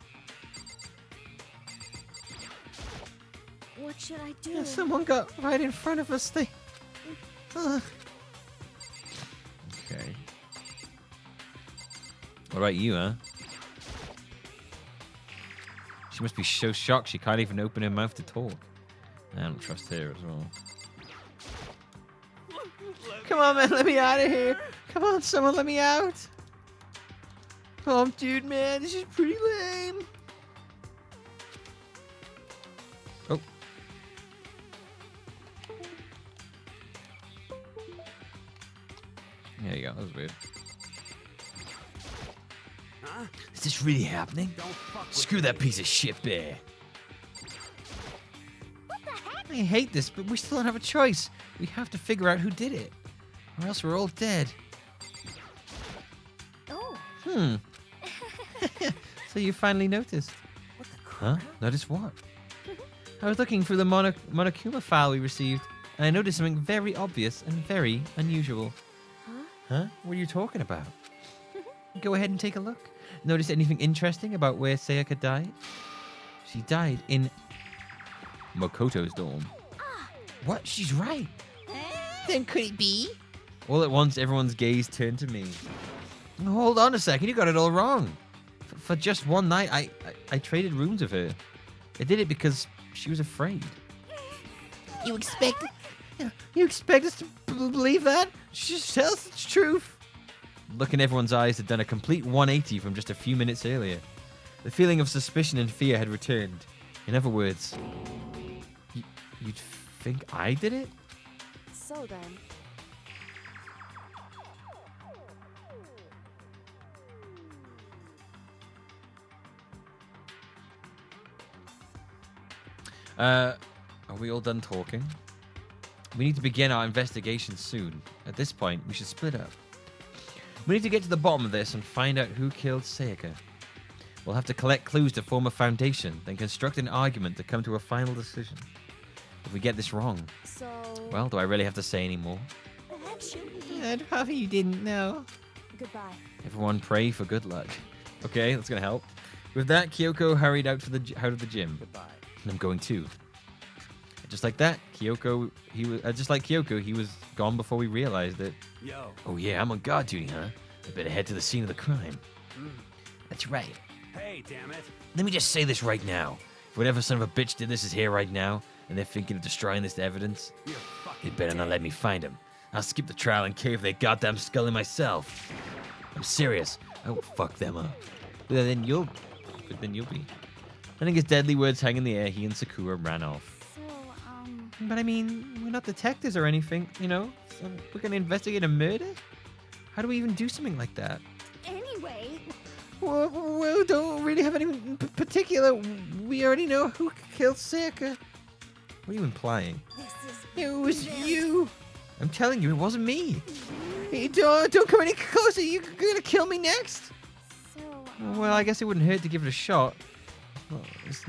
What should I do? Yeah, someone got right in front of us. They. Okay. What about you, huh? She must be so shocked she can't even open her mouth to talk. I don't trust her as well. Come on, man, let me out of here. Come on, someone, let me out. Oh, dude, man, this is pretty lame. Oh. There you go. That was weird. Huh? Is this really happening? Don't fuck with Screw me. that piece of shit bear. I hate this, but we still don't have a choice. We have to figure out who did it, or else we're all dead. Oh, So you finally noticed. Huh? Notice what? I was looking through the Monokuma file we received, and I noticed something very obvious and very unusual. Huh? What are you talking about? Go ahead and take a look. Notice anything interesting about where Sayaka died? She died in Makoto's dorm. What? She's right. Then could it be? All at once, everyone's gaze turned to me. Hold on a second, you got it all wrong. For just one night, I traded rooms with her. I did it because she was afraid. You expect us to believe that? Just tell us the truth. Look in everyone's eyes had done a complete 180 from just a few minutes earlier. The feeling of suspicion and fear had returned. In other words, you'd think I did it? So then, Are we all done talking? We need to begin our investigation soon. At this point, we should split up. We need to get to the bottom of this and find out who killed Sayaka. We'll have to collect clues to form a foundation, then construct an argument to come to a final decision. If we get this wrong, so well, do I really have to say any more? chewy. And Puffy, you didn't know. Goodbye. Everyone pray for good luck. Okay, that's gonna help. With that, Kyoko hurried out of the gym. Goodbye. And I'm going too. Just like that, Kyoko, just like Kyoko, he was gone before we realized it. Yo. Oh yeah, I'm on guard duty, huh? I better head to the scene of the crime. That's right. Hey, damn it. Let me just say this right now. If whatever son of a bitch did this is here right now, and they're thinking of destroying this evidence, You're they fucking better not let me find him. I'll skip the trial and cave their goddamn skull in myself. I'm serious. I will fuck them up. But then you'll be. Letting his deadly words hang in the air, he and Sakura ran off. So, But I mean, we're not detectives or anything, you know? So we're gonna investigate a murder? How do we even do something like that? anyway, Well, we don't really have anything in particular. We already know who killed Sayaka. What are you implying? this is It was very- you. I'm telling you, it wasn't me. Hey, don't come any closer. You're gonna kill me next. So, Well, I guess it wouldn't hurt to give it a shot. Well, it's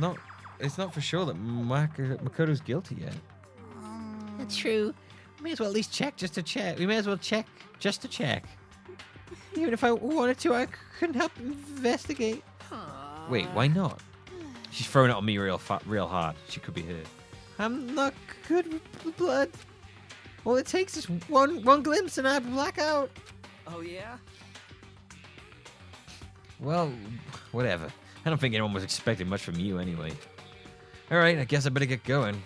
not for sure that Makoto's guilty yet. That's true. We may as well at least check just to check. We may as well check just to check. Even if I wanted to, I couldn't help investigate. Wait, why not? She's throwing it on me real hard. She could be hurt. I'm not good with blood. All it takes is one glimpse and I black out. Oh, yeah? Well, whatever. I don't think anyone was expecting much from you anyway. All right, I guess I better get going.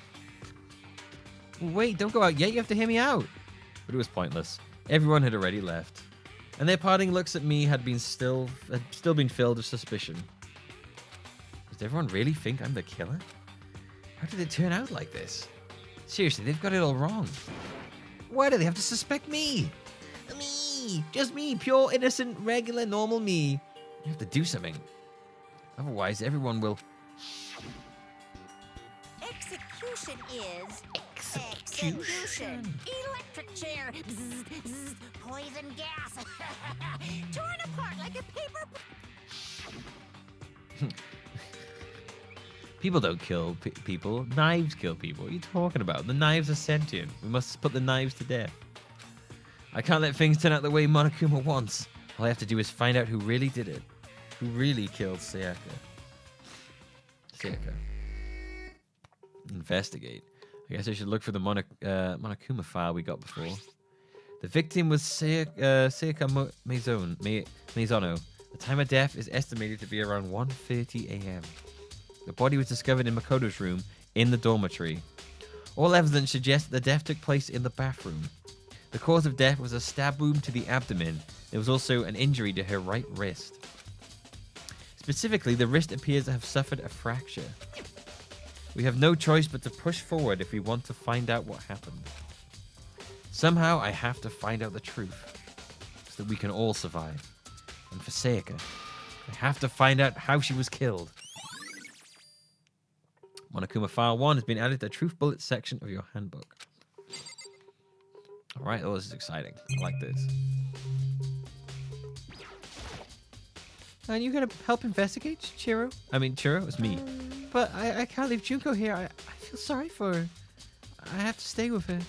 Wait, don't go out yet. You have to hear me out. But it was pointless. Everyone had already left, and their parting looks at me had still been filled with suspicion. Does everyone really think I'm the killer? How did it turn out like this? Seriously, they've got it all wrong. Why do they have to suspect me? Me, just me, pure, innocent, regular, normal me. You have to do something. Otherwise, everyone will. Execution is Execution. Electric chair. Bzz, bzz, poison gas. Torn apart like a paper. People don't kill people. Knives kill people. What are you talking about? The knives are sentient. We must put the knives to death. I can't let things turn out the way Monokuma wants. All I have to do is find out who really did it. Who really killed Sayaka. Investigate. I guess I should look for the Monokuma file we got before. The victim was Sayaka Meizono. The time of death is estimated to be around 1:30 a.m. The body was discovered in Makoto's room in the dormitory. All evidence suggests that the death took place in the bathroom. The cause of death was a stab wound to the abdomen. There was also an injury to her right wrist. Specifically, the wrist appears to have suffered a fracture. We have no choice but to push forward if we want to find out what happened. Somehow, I have to find out the truth so that we can all survive. And for Sayaka, I have to find out how she was killed. Monokuma File 1 has been added to the Truth Bullet section of your handbook. Alright, oh, this is exciting. I like this. And you gonna help investigate, Chiro? Chiro, it's me. But I can't leave Junko here. I feel sorry for her. I have to stay with her.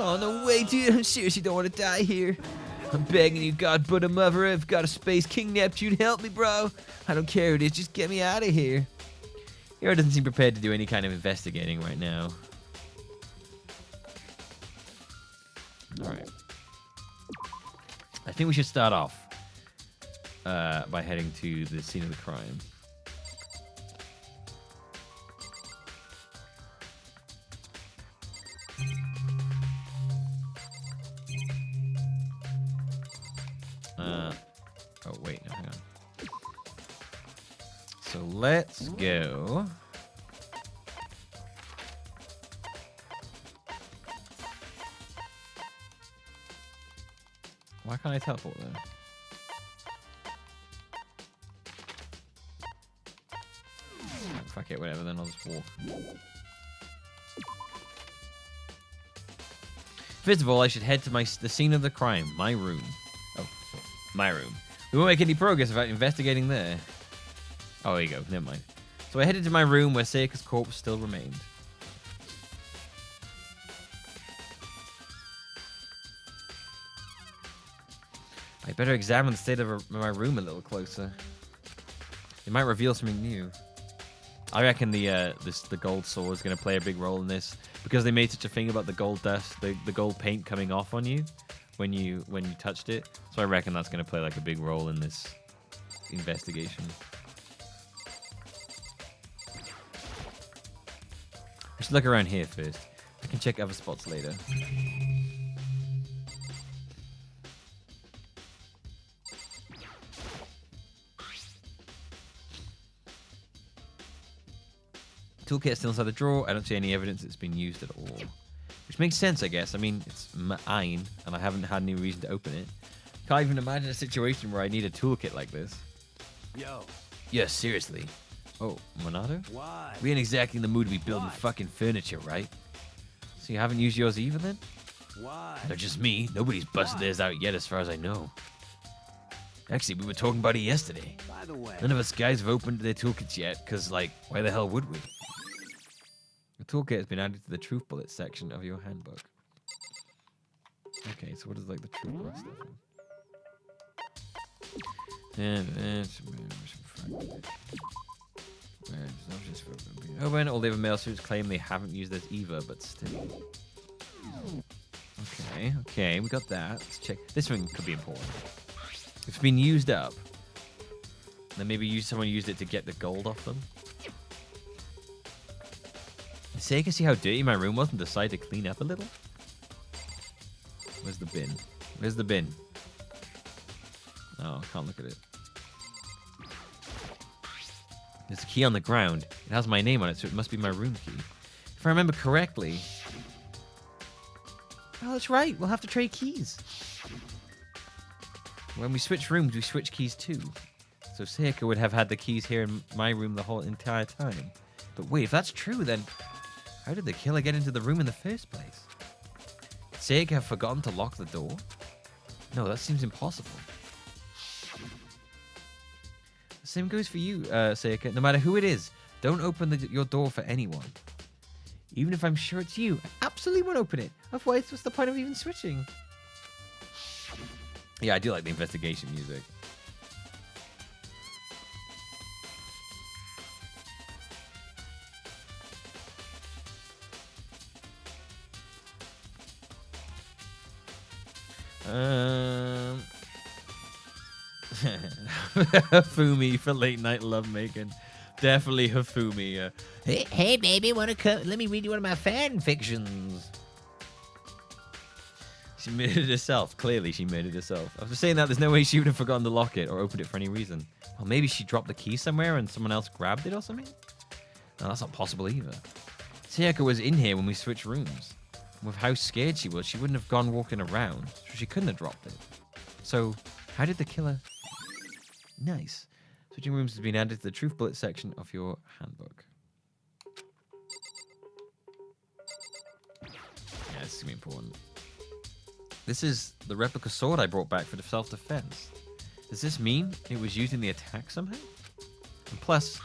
Oh, no way, dude. I seriously don't want to die here. I'm begging you, God, Buddha, Mother Earth, God of Space, King Neptune, help me, bro. I don't care who it is, just get me out of here. Hiro doesn't seem prepared to do any kind of investigating right now. Alright. I think we should start off by heading to the scene of the crime. Oh, wait, no, hang on. So let's go. Why can't I teleport there? Fuck it, whatever, then I'll just walk. First of all, I should head to the scene of the crime, my room. Oh, my room. We won't make any progress without investigating there. Oh, there you go, never mind. So I headed to my room where Sayaka's corpse still remained. I better examine the state of my room a little closer. It might reveal something new. I reckon the gold sword is going to play a big role in this because they made such a thing about the gold dust, the gold paint coming off on you when you touched it. So I reckon that's going to play like a big role in this investigation. I should look around here first. I can check other spots later. Toolkit still inside the drawer. I don't see any evidence it's been used at all. Which makes sense, I guess. I mean, it's mine, and I haven't had any reason to open it. Can't even imagine a situation where I need a toolkit like this. Yo, Yeah, seriously. Oh, Monado? why? We ain't exactly in the mood to be building What? fucking furniture, right? So you haven't used yours either, then? Why? Not just me. Nobody's busted theirs out yet, as far as I know. Actually, we were talking about it yesterday. By the way, None of us guys have opened their toolkits yet, because, like, why the hell would we? The toolkit has been added to the truth bullet section of your handbook. Okay, so what is, like, the truth bullet stuff? Open. All the other male suits claim they haven't used this either, but still. Okay, we got that. Let's check. This one could be important. If it's been used up, then maybe someone used it to get the gold off them. Say, I can see how dirty my room was and decide to clean up a little. Where's the bin? Where's the bin? Oh, I can't look at it. There's a key on the ground. It has my name on it, so it must be my room key. If I remember correctly... Oh, that's right. We'll have to trade keys. When we switch rooms, we switch keys too. So Sayaka would have had the keys here in my room the whole entire time. But wait, if that's true, then how did the killer get into the room in the first place? Could Sayaka have forgotten to lock the door? No, that seems impossible. The same goes for you, Sayaka. No matter who it is, don't open your door for anyone. Even if I'm sure it's you, I absolutely won't open it. Otherwise, what's the point of even switching? Yeah, I do like the investigation music. Hafumi for late night lovemaking. Definitely Hafumi. Hey, baby, wanna come? Let me read you one of my fan fictions. She murdered herself. Clearly, she murdered herself. After saying that, there's no way she would have forgotten to lock it or opened it for any reason. Well, maybe she dropped the key somewhere and someone else grabbed it or something? No, that's not possible either. Sayaka was in here when we switched rooms. With how scared she was, she wouldn't have gone walking around, so she couldn't have dropped it. So, how did the killer... Nice. Switching rooms has been added to the truth bullet section of your handbook. Yeah, this is going to be important. This is the replica sword I brought back for the self-defense. Does this mean it was used in the attack somehow? And plus,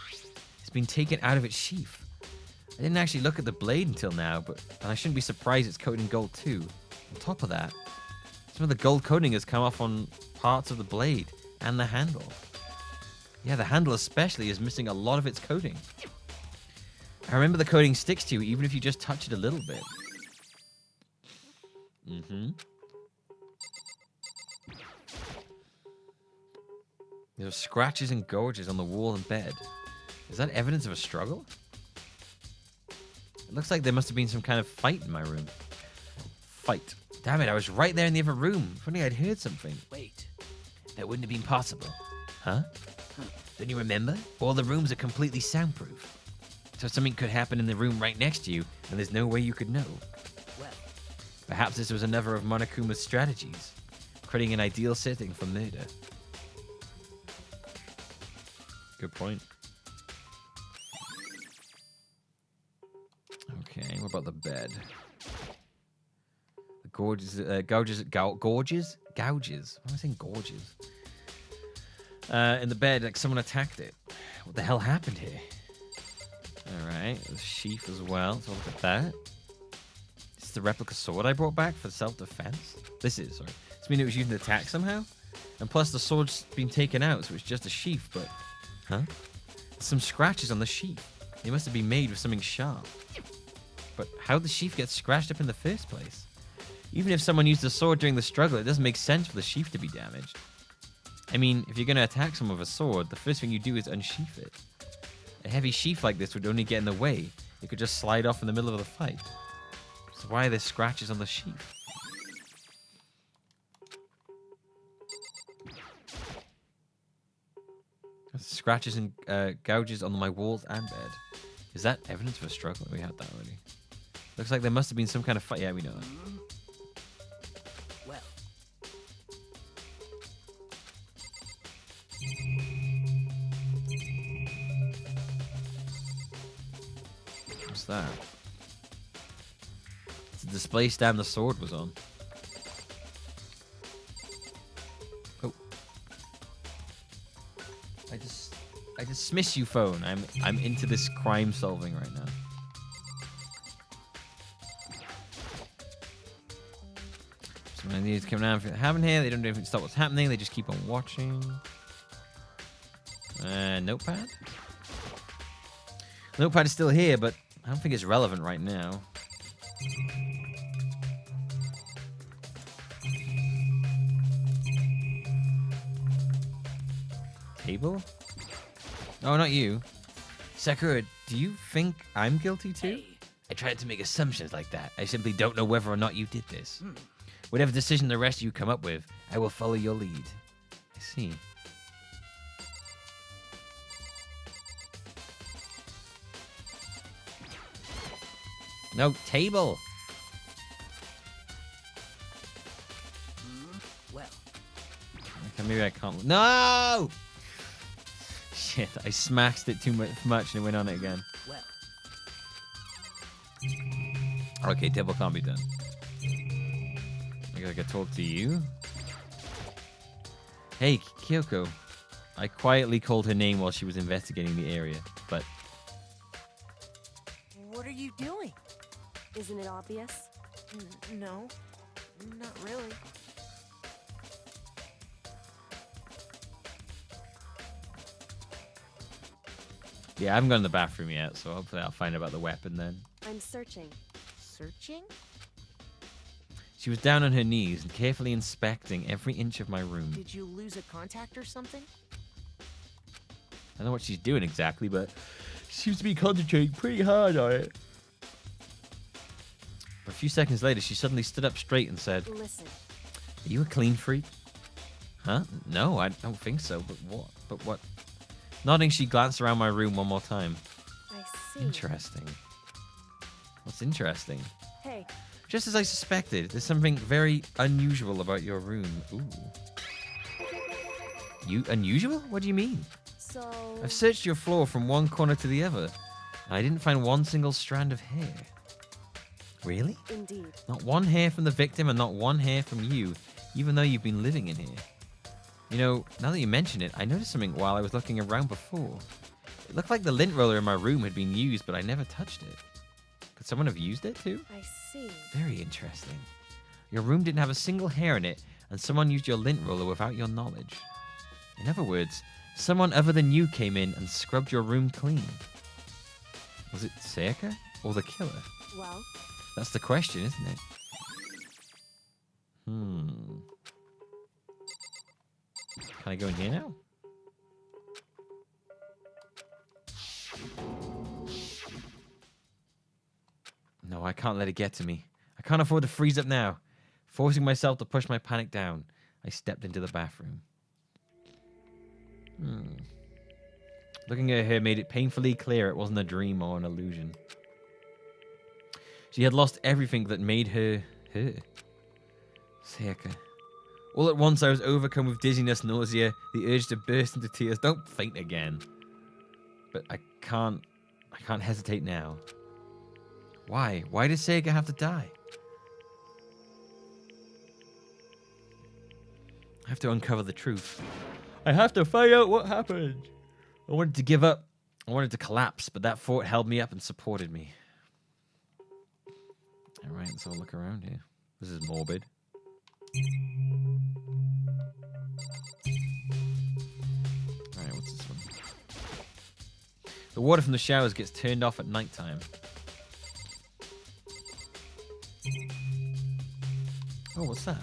it's been taken out of its sheath. I didn't actually look at the blade until now, and I shouldn't be surprised it's coated in gold too. On top of that, some of the gold coating has come off on parts of the blade and the handle. Yeah, the handle especially is missing a lot of its coating. I remember the coating sticks to you even if you just touch it a little bit. There are scratches and gorges on the wall and bed. Is that evidence of a struggle? It looks like there must have been some kind of fight in my room. Fight. Damn it, I was right there in the other room. If only I'd heard something. Wait. That wouldn't have been possible. Huh? Don't you remember? All the rooms are completely soundproof. So something could happen in the room right next to you, and there's no way you could know. Well, perhaps this was another of Monokuma's strategies, creating an ideal setting for murder. Good point. Okay, what about the bed? The gouges? What am I saying? Gorges. In the bed, like someone attacked it. What the hell happened here? Alright, the sheath as well. Let's look at that. This is the replica sword I brought back for self-defense. This is, sorry. Does this mean it was used in the attack somehow? And plus, the sword's been taken out, so it's just a sheath, but... Huh? Some scratches on the sheath. They must have been made with something sharp. But how'd the sheath get scratched up in the first place? Even if someone used the sword during the struggle, it doesn't make sense for the sheath to be damaged. I mean, if you're going to attack someone with a sword, the first thing you do is unsheath it. A heavy sheath like this would only get in the way. It could just slide off in the middle of the fight. So why are there scratches on the sheath? Scratches and gouges on my walls and bed. Is that evidence of a struggle? We had that already. Looks like there must have been some kind of fight. Yeah, we know that. Well, What's that? It's a display stand the sword was on. Oh. I dismiss you, phone. I'm into this crime solving right now. So when these come down for what happened here, they don't do anything to stop what's happening. They just keep on watching. Notepad. Notepad is still here, but I don't think it's relevant right now. Table? Oh, not you. Sakura, do you think I'm guilty too? hey. I tried to make assumptions like that. I simply don't know whether or not you did this. Whatever decision the rest of you come up with, I will follow your lead. I see. No, table. Well, Okay, maybe I can't. No! Shit, I smashed it too much and it went on it again. well. Okay, table can't be done. I guess I could talk to you. Hey, Kyoko. I quietly called her name while she was investigating the area, but What are you doing? Isn't it obvious? No, not really. yeah, I haven't gone to the bathroom yet, so hopefully I'll find out about the weapon then. I'm searching. Searching? She was down on her knees and carefully inspecting every inch of my room. Did you lose a contact or something? I don't know what she's doing exactly, but she seems to be concentrating pretty hard on it. But a few seconds later, she suddenly stood up straight and said, Listen, "Are you a clean freak?" Huh? No, I don't think so, but what? But what? Nodding, she glanced around my room one more time. I see. Interesting. What's interesting? Hey, Just as I suspected, there's something very unusual about your room. Ooh. You unusual? What do you mean? so I've searched your floor from one corner to the other, and I didn't find one single strand of hair. Really? indeed. Not one hair from the victim and not one hair from you, even though you've been living in here. You know, now that you mention it, I noticed something while I was looking around before. It looked like the lint roller in my room had been used, but I never touched it. Could someone have used it too? I see. Very interesting. Your room didn't have a single hair in it, and someone used your lint roller without your knowledge. In other words, someone other than you came in and scrubbed your room clean. Was it Sayaka or the killer? Well, That's the question, isn't it? Can I go in here now? No, I can't let it get to me. I can't afford to freeze up now. Forcing myself to push my panic down, I stepped into the bathroom. Looking at her made it painfully clear it wasn't a dream or an illusion. She had lost everything that made her her. Sayaka. All at once I was overcome with dizziness, nausea, the urge to burst into tears. Don't faint again. But I can't hesitate now. Why? Why did Sayaka have to die? I have to uncover the truth. I have to find out what happened. I wanted to give up. I wanted to collapse, but that fort held me up and supported me. Alright, let's have a look around here. This is morbid. The water from the showers gets turned off at nighttime. Oh, what's that?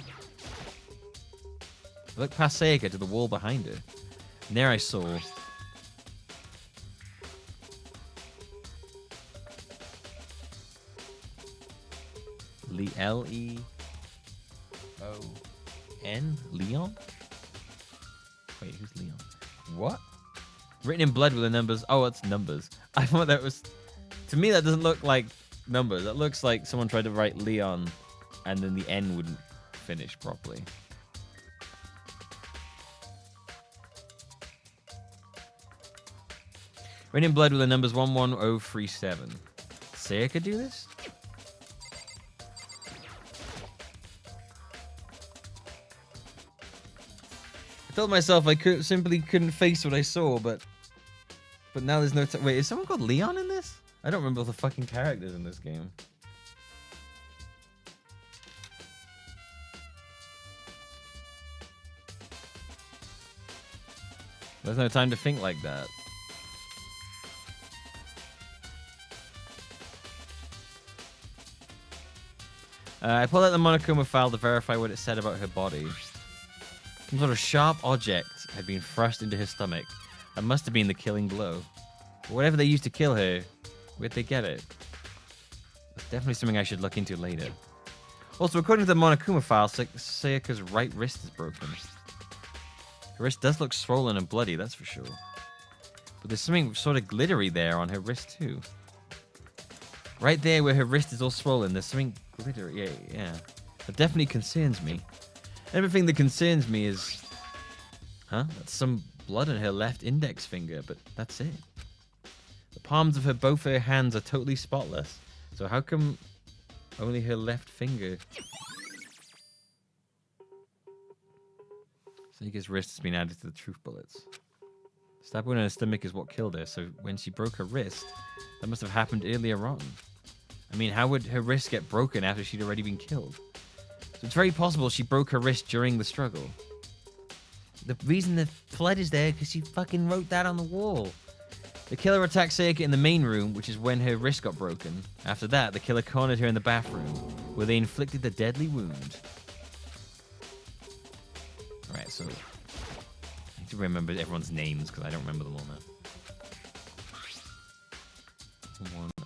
I looked past Sayaka to the wall behind her. And there I saw... L-E-O-N? Leon? Wait, who's Leon? What? Written in blood with the numbers. Oh, it's numbers. I thought that was... To me, that doesn't look like numbers. That looks like someone tried to write Leon and then the N wouldn't finish properly. Written in blood with the numbers 11037. Sayaka do this? I told myself I simply couldn't face what I saw, but now there's no wait, is someone called Leon in this? I don't remember the fucking characters in this game. There's no time to think like that. I pulled out the Monokuma file to verify what it said about her body. Some sort of sharp object had been thrust into her stomach. That must have been the killing blow. But whatever they used to kill her, where'd they get it? That's definitely something I should look into later. Also, according to the Monokuma file, Sayaka's right wrist is broken. Her wrist does look swollen and bloody, that's for sure. But there's something sort of glittery there on her wrist too. Right there where her wrist is all swollen, there's something glittery. Yeah. That definitely concerns me. Everything that concerns me is... Huh? That's some blood on her left index finger, but that's it. The palms of both her hands are totally spotless. So how come only her left finger... Sayaka's wrist has been added to the truth bullets. Stab wound in her stomach is what killed her, so when she broke her wrist, that must have happened earlier on. I mean, how would her wrist get broken after she'd already been killed? So it's very possible she broke her wrist during the struggle. The reason the blood is there because she fucking wrote that on the wall. The killer attacked Sayaka in the main room, which is when her wrist got broken. After that, the killer cornered her in the bathroom, where they inflicted the deadly wound. Alright, so... I need to remember everyone's names, because I don't remember them all now.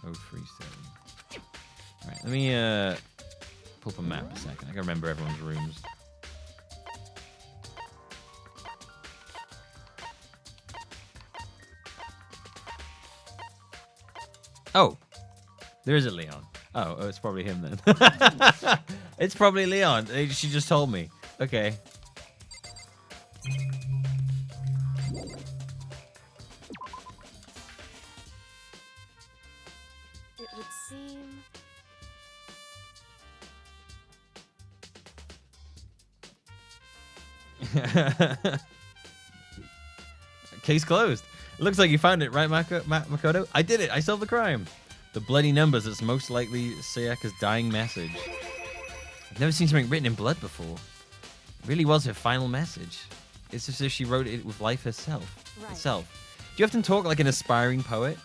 1037. Alright, let me pull up a map a second. I gotta remember everyone's rooms. Oh! There is a Leon. Oh, it's probably him then. It's probably Leon. She just told me. Okay. It would seem... Case closed. It looks like you found it, right, Makoto? I did it. I solved the crime. The bloody numbers is most likely Sayaka's dying message. I've never seen something written in blood before. It really was her final message. It's as if she wrote it with life herself. Right. Do you often talk like an aspiring poet?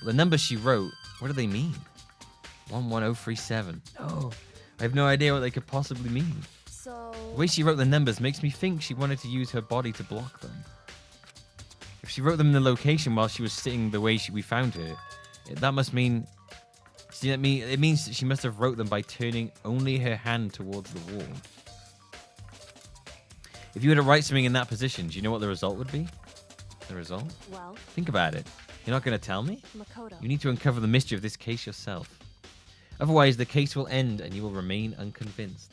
The numbers she wrote, what do they mean? 11037. No, I have no idea what they could possibly mean. So... The way she wrote the numbers makes me think she wanted to use her body to block them. If she wrote them in the location while she was sitting the way we found her, that must mean... See, it means that she must have wrote them by turning only her hand towards the wall. If you were to write something in that position, do you know what the result would be? The result? Well... Think about it. You're not going to tell me? Makoto. You need to uncover the mystery of this case yourself. Otherwise, the case will end and you will remain unconvinced.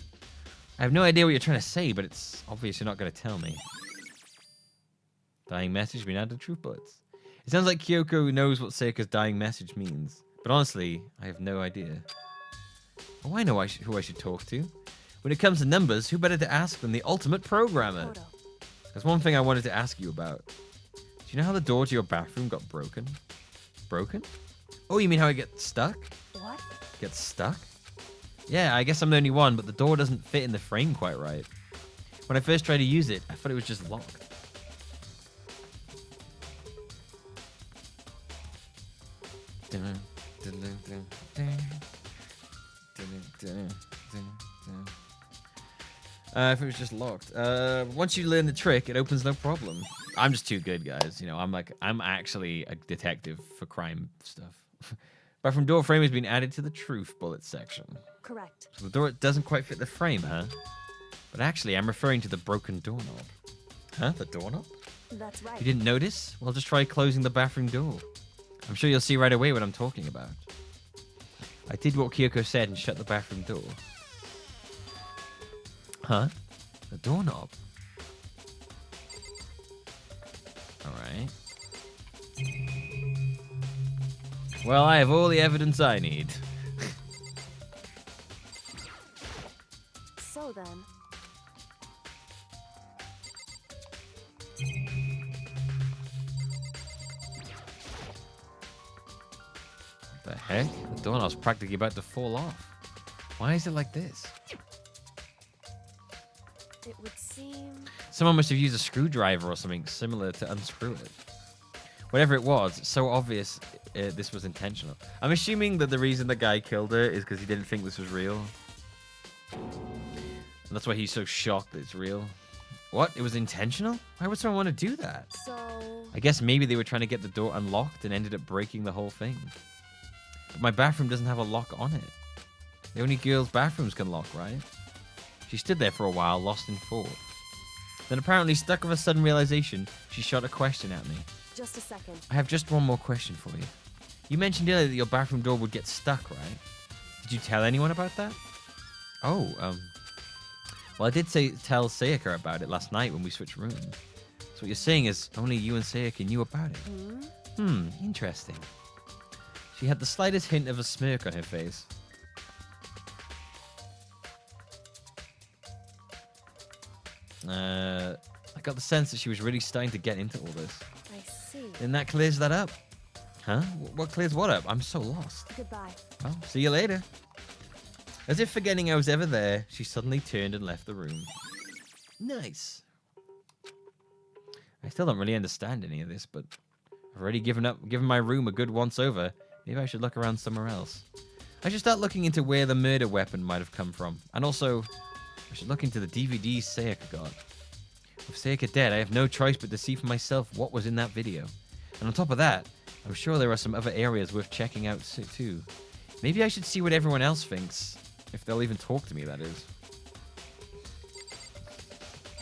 I have no idea what you're trying to say, but it's obvious you're not going to tell me. Dying message being added to truth bullets. It sounds like Kyoko knows what Sayaka's dying message means. But honestly, I have no idea. Oh, I know who I should talk to. When it comes to numbers, who better to ask than the ultimate programmer? Makoto. There's one thing I wanted to ask you about. Do you know how the door to your bathroom got broken? Broken? Oh, you mean how it gets stuck? What? Gets stuck? Yeah, I guess I'm the only one, but the door doesn't fit in the frame quite right. When I first tried to use it, I thought it was just locked. If it was just locked. Once you learn the trick, it opens no problem. I'm just too good, guys. You know, I'm actually a detective for crime stuff. Bathroom door frame has been added to the truth bullet section. Correct. So the door doesn't quite fit the frame, huh? But actually, I'm referring to the broken doorknob. Huh? The doorknob? That's right. You didn't notice? Well, just try closing the bathroom door. I'm sure you'll see right away what I'm talking about. I did what Kyoko said and shut the bathroom door. Huh? The doorknob? Alright. Well, I have all the evidence I need. So then, What the heck? The doorknob's practically about to fall off. Why is it like this? it would seem... Someone must have used a screwdriver or something similar to unscrew it. Whatever it was, it's so obvious this was intentional. I'm assuming that the reason the guy killed her is because he didn't think this was real. And that's why he's so shocked that it's real. What? It was intentional? Why would someone want to do that? So... I guess maybe they were trying to get the door unlocked and ended up breaking the whole thing. But my bathroom doesn't have a lock on it. The only girls' bathrooms can lock, right? She stood there for a while, lost in thought. Then apparently, stuck with a sudden realization, she shot a question at me. Just a second. I have just one more question for you. You mentioned earlier that your bathroom door would get stuck, right? Did you tell anyone about that? Oh, well, I did tell Sayaka about it last night when we switched rooms. So what you're saying is only you and Sayaka knew about it. Interesting. She had the slightest hint of a smirk on her face. I got the sense that she was really starting to get into all this. I see. And that clears that up. Huh? What clears what up? I'm so lost. Goodbye. Well, see you later. As if forgetting I was ever there, she suddenly turned and left the room. Nice. I still don't really understand any of this, but I've already given my room a good once over. Maybe I should look around somewhere else. I should start looking into where the murder weapon might have come from. And also, I should look into the DVDs Sayaka got. With Sayaka dead, I have no choice but to see for myself what was in that video. And on top of that, I'm sure there are some other areas worth checking out too. Maybe I should see what everyone else thinks. If they'll even talk to me, that is.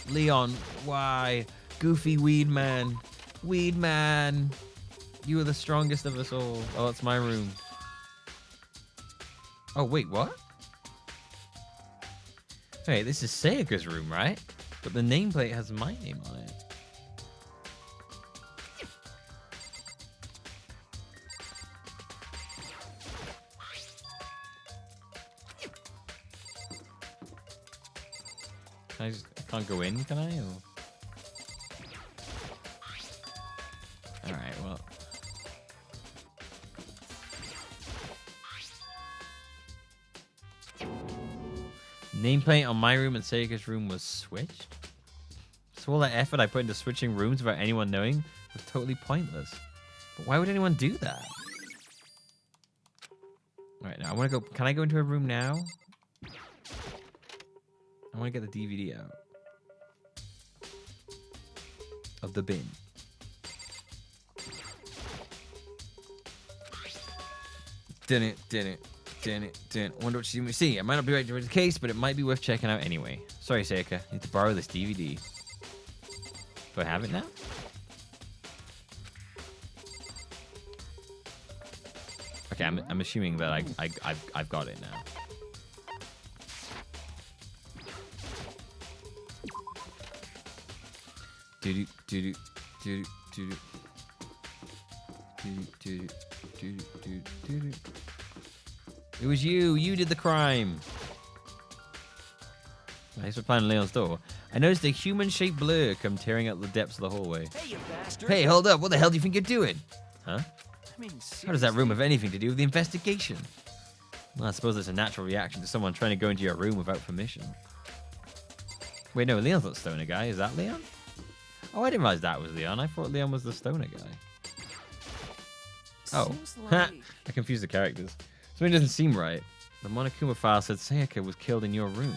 Leon, why? Goofy Weed Man. Weed Man. You are the strongest of us all. Oh, it's my room. Oh, wait, what? Wait, this is Sayaka's room, right? But the nameplate has my name on it. I can't go in, can I? Or... Alright, well. Nameplate on my room and Sayaka's room was switched? So all that effort I put into switching rooms without anyone knowing was totally pointless. But why would anyone do that? Alright, now I want to go... Can I go into a room now? I want to get the DVD out. Of the bin. Didn't. Wonder what you see. I might not be right to the case, but it might be worth checking out anyway. Sorry, Sayaka. I need to borrow this DVD. Do I have it now? Okay, I'm assuming that I've got it now. It was you. You did the crime. Thanks for playing Leon's door. I noticed a human-shaped blur come tearing out the depths of the hallway. Hey, you bastard! Hey, hold up. What the hell do you think you're doing? Huh? I mean, How does that room have anything to do with the investigation? Well, I suppose it's a natural reaction to someone trying to go into your room without permission. Wait, no, Leon's not stoner guy. Is that Leon? Oh, I didn't realize that was Leon. I thought Leon was the stoner guy. Oh, Seems I like... confused the characters. Something doesn't seem right. The Monokuma file said Sayaka was killed in your room.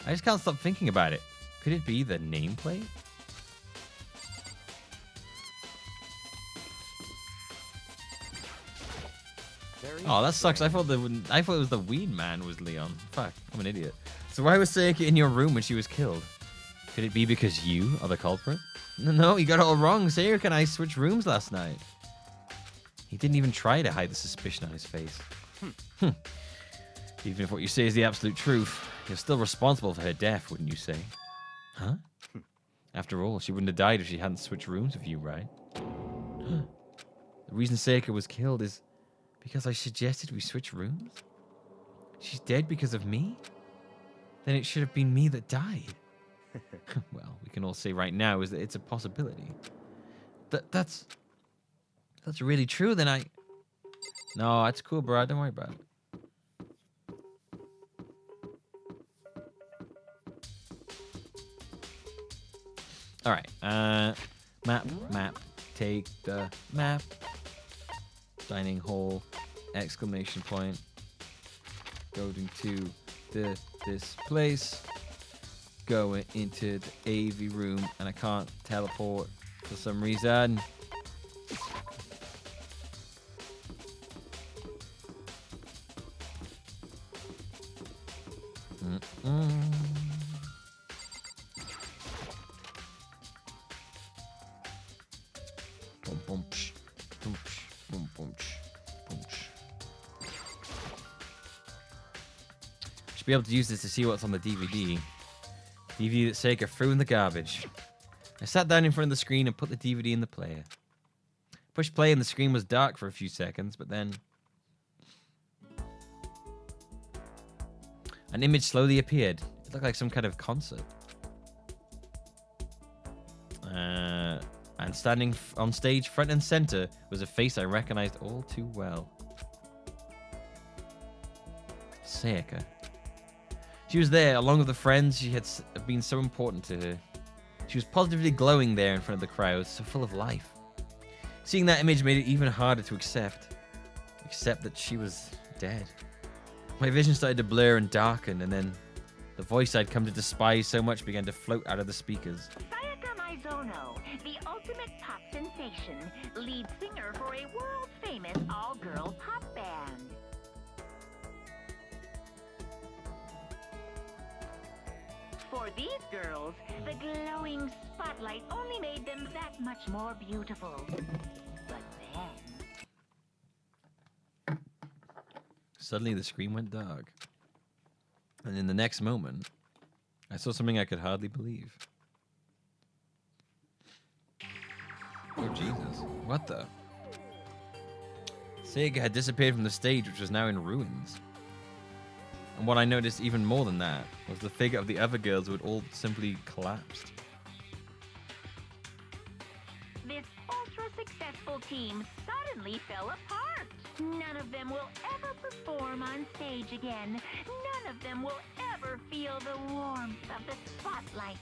I just can't stop thinking about it. Could it be the nameplate? Very Oh, that sucks. I thought it was the weed man was Leon. Fuck, I'm an idiot. So why was Sayaka in your room when she was killed? Could it be because you are the culprit? No, you got it all wrong. Sayaka and I switched rooms last night. He didn't even try to hide the suspicion on his face. Even if what you say is the absolute truth, you're still responsible for her death, wouldn't you say? Huh? After all, she wouldn't have died if she hadn't switched rooms with you, right? The reason Sayaka was killed is because I suggested we switch rooms? She's dead because of me? Then it should have been me that died. Well, we can all say right now is that it's a possibility. That's really true, then I... No, that's cool, bro. Don't worry about it. All right. Map. Take the map. Dining hall. Exclamation point. Going to this place. Going into the AV room, and I can't teleport for some reason. Should be able to use this to see what's on the DVD. DVD that Sayaka threw in the garbage. I sat down in front of the screen and put the DVD in the player. Pushed play and the screen was dark for a few seconds, but then... an image slowly appeared. It looked like some kind of concert. And standing on stage front and center was a face I recognized all too well. Sayaka. She was there, along with the friends she had been so important to her. She was positively glowing there in front of the crowd, so full of life. Seeing that image made it even harder to accept that she was dead. My vision started to blur and darken, and then the voice I'd come to despise so much began to float out of the speakers. Sayaka Maizono, the ultimate pop sensation, lead singer for a world-famous all-girl pop band. For these girls, the glowing spotlight only made them that much more beautiful. But then... Suddenly the screen went dark. And in the next moment, I saw something I could hardly believe. Oh, Jesus. What the? Sayaka had disappeared from the stage, which was now in ruins. And what I noticed even more than that was the figure of the other girls who had all simply collapsed. This ultra-successful team suddenly fell apart. None of them will ever perform on stage again. None of them will ever feel the warmth of the spotlight.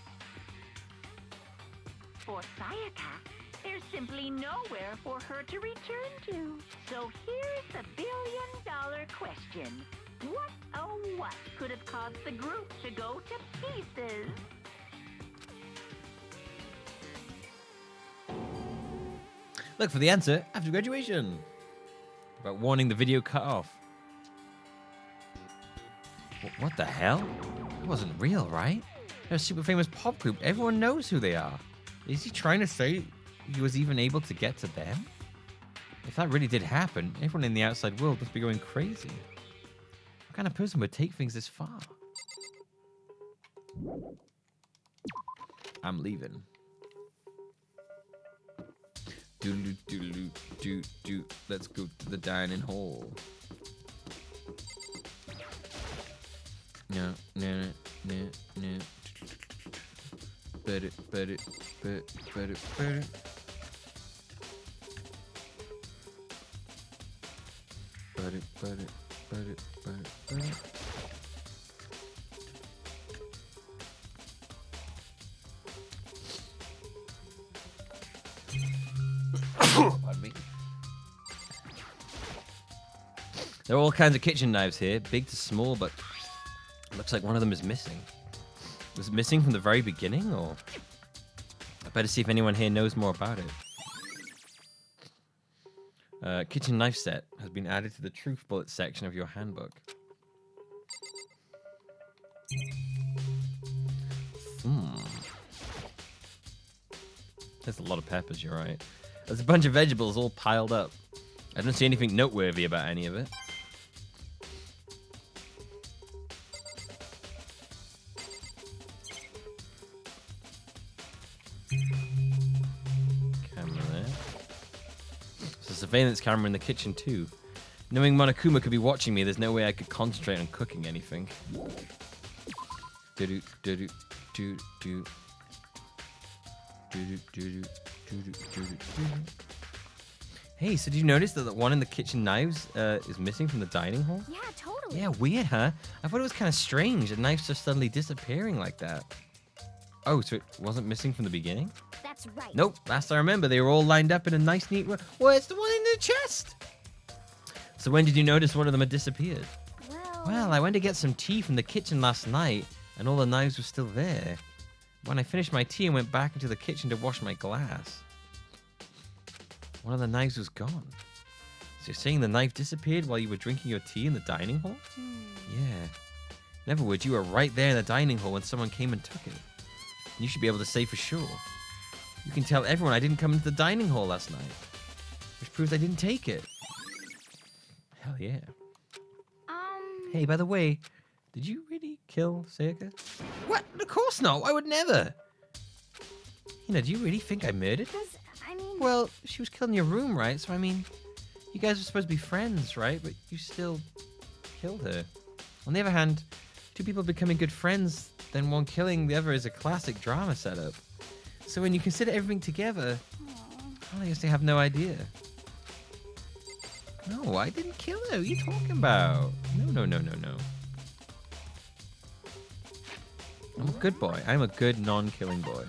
For Sayaka, there's simply nowhere for her to return to. So here's the billion-dollar question. What, oh what, could have caused the group to go to pieces? Look for the answer after graduation. About warning the video cut off. What the hell? It wasn't real, right? They're a super famous pop group. Everyone knows who they are. Is he trying to say he was even able to get to them? If that really did happen, everyone in the outside world must be going crazy. What kind of person would take things this far? I'm leaving. Do. Let's go to the dining hall. No. Better. Pardon me. There are all kinds of kitchen knives here, big to small, but it looks like one of them is missing. Was it missing from the very beginning, or? I better see if anyone here knows more about it. Kitchen knife set has been added to the truth bullet section of your handbook. There's a lot of peppers, you're right. There's a bunch of vegetables all piled up. I don't see anything noteworthy about any of it. Camera there. There's a surveillance camera in the kitchen too. Knowing Monokuma could be watching me, there's no way I could concentrate on cooking anything. Do-do, do-do, do-do. Hey, so did you notice that the one in the kitchen knives is missing from the dining hall? Yeah, totally. Yeah, weird, huh? I thought it was kind of strange. The knives just suddenly disappearing like that. Oh, so it wasn't missing from the beginning? That's right. Nope. Last I remember, they were all lined up in a nice, neat row. Well, it's the one in the chest. So when did you notice one of them had disappeared? Well, I went to get some tea from the kitchen last night, and all the knives were still there. When I finished my tea and went back into the kitchen to wash my glass, one of the knives was gone. So you're saying the knife disappeared while you were drinking your tea in the dining hall? Yeah. In other words, you were right there in the dining hall when someone came and took it. And you should be able to say for sure. You can tell everyone I didn't come into the dining hall last night, which proves I didn't take it. Hell yeah. Hey, by the way, did you really kill Sayaka? What? Of course not. I would never. You know, do you really think I murdered her? Well, she was killed in your room, right? So, I mean, you guys were supposed to be friends, right? But you still killed her. On the other hand, two people becoming good friends, then one killing the other is a classic drama setup. So when you consider everything together, well, I guess they have no idea. No, I didn't kill her. What are you talking about? No. I'm a good boy. I'm a good non-killing boy.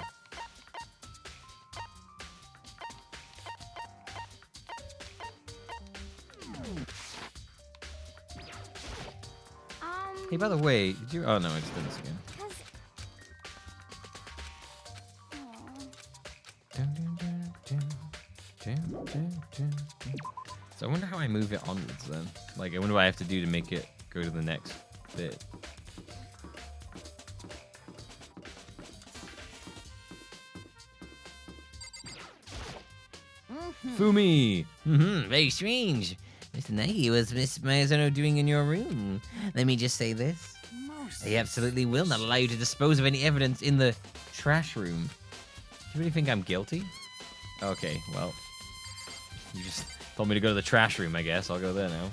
Hey, by the way, did you... Oh, no, I just did this again. So I wonder how I move it onwards then. Like, I wonder what I have to do to make it go to the next bit. Fumi! Very strange. Mr. Nagi, what's Miss Miyazono doing in your room? Let me just say this. They absolutely will not allow you to dispose of any evidence in the trash room. Do you really think I'm guilty? Okay, well. You just told me to go to the trash room, I guess. I'll go there now.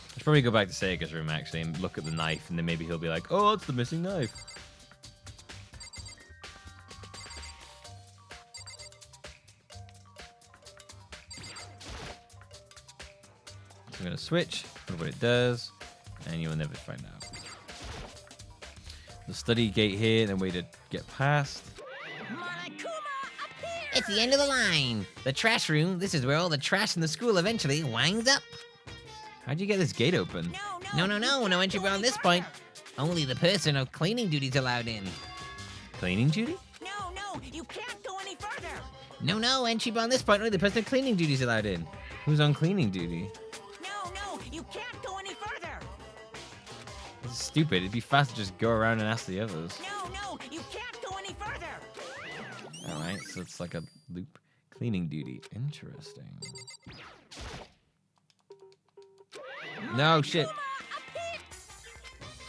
I should probably go back to Sayaka's room, actually, and look at the knife, and then maybe he'll be like, oh, it's the missing knife. I'm going to switch, look what it does, and you will never find out. The study gate here, then way to get past. It's the end of the line. The trash room, this is where all the trash in the school eventually winds up. How'd you get this gate open? No entry beyond this point. Only the person of cleaning duty's allowed in. Cleaning duty? No, you can't go any further. No, entry beyond this point. Only the person of cleaning duty's allowed in. Who's on cleaning duty? No, you can't go any further. This is stupid. It'd be faster to just go around and ask the others. No, you can't go any further. Alright, so it's like a loop. Cleaning duty. Interesting. No, shit.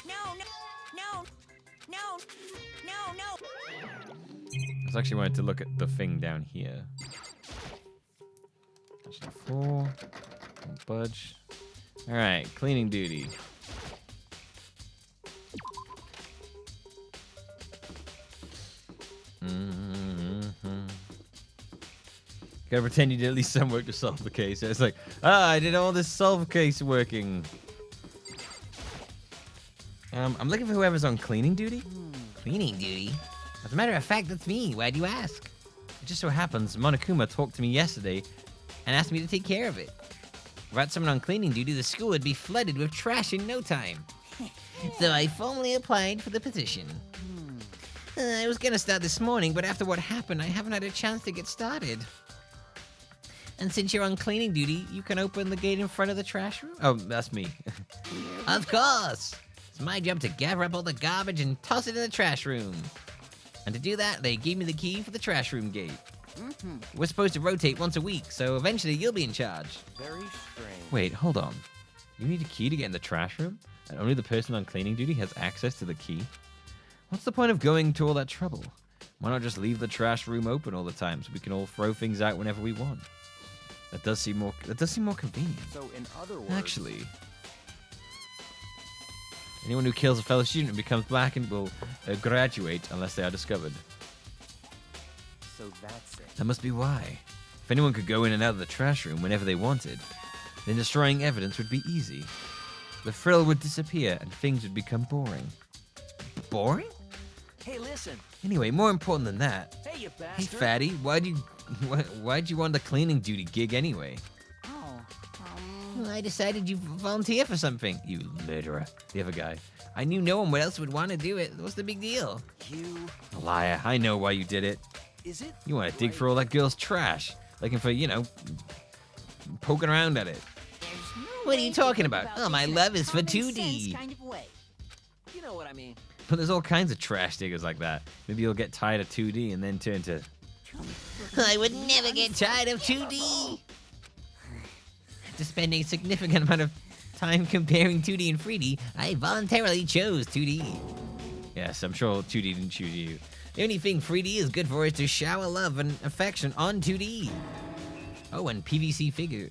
No. I was actually wanted to look at the thing down here. Actually, 4. Don't budge. Alright, cleaning duty. Gotta pretend you did at least some work to solve the case. It's like, I did all this solve case working. I'm looking for whoever's on cleaning duty. Cleaning duty? As a matter of fact, that's me. Why'd you ask? It just so happens Monokuma talked to me yesterday and asked me to take care of it. Without someone on cleaning duty, the school would be flooded with trash in no time. So I formally applied for the position. I was gonna start this morning, but after what happened, I haven't had a chance to get started. And since you're on cleaning duty, you can open the gate in front of the trash room? Oh, that's me. Of course! It's my job to gather up all the garbage and toss it in the trash room. And to do that, they gave me the key for the trash room gate. We're supposed to rotate once a week, so eventually you'll be in charge. Very strange. Wait, hold on. You need a key to get in the trash room? And only the person on cleaning duty has access to the key? What's the point of going to all that trouble? Why not just leave the trash room open all the time so we can all throw things out whenever we want? That does seem more convenient. So in other words, Actually, anyone who kills a fellow student and becomes black and will graduate unless they are discovered. so that's it. That must be why. If anyone could go in and out of the trash room whenever they wanted, then destroying evidence would be easy. The thrill would disappear and things would become boring. Boring? Hey, listen. Anyway, more important than that. Hey, you Hey, bastard. fatty, why'd you want the cleaning duty gig anyway? Well, I decided you'd volunteer for something. You murderer. The other guy. I knew no one else would want to do it. What's the big deal? You. Liar. I know why you did it. Is it? You want to dig for all that girl's trash. Looking for, poking around at it. What are you talking about? Oh, my love is for 2D. Kind of way. You know what I mean. But there's all kinds of trash diggers like that. Maybe you'll get tired of 2D and then turn to... I would never get tired of 2D. After spending a significant amount of time comparing 2D and 3D, I voluntarily chose 2D. Yes, I'm sure 2D didn't choose you. The only thing 3D is good for is to shower love and affection on 2D. Oh, and PVC figures.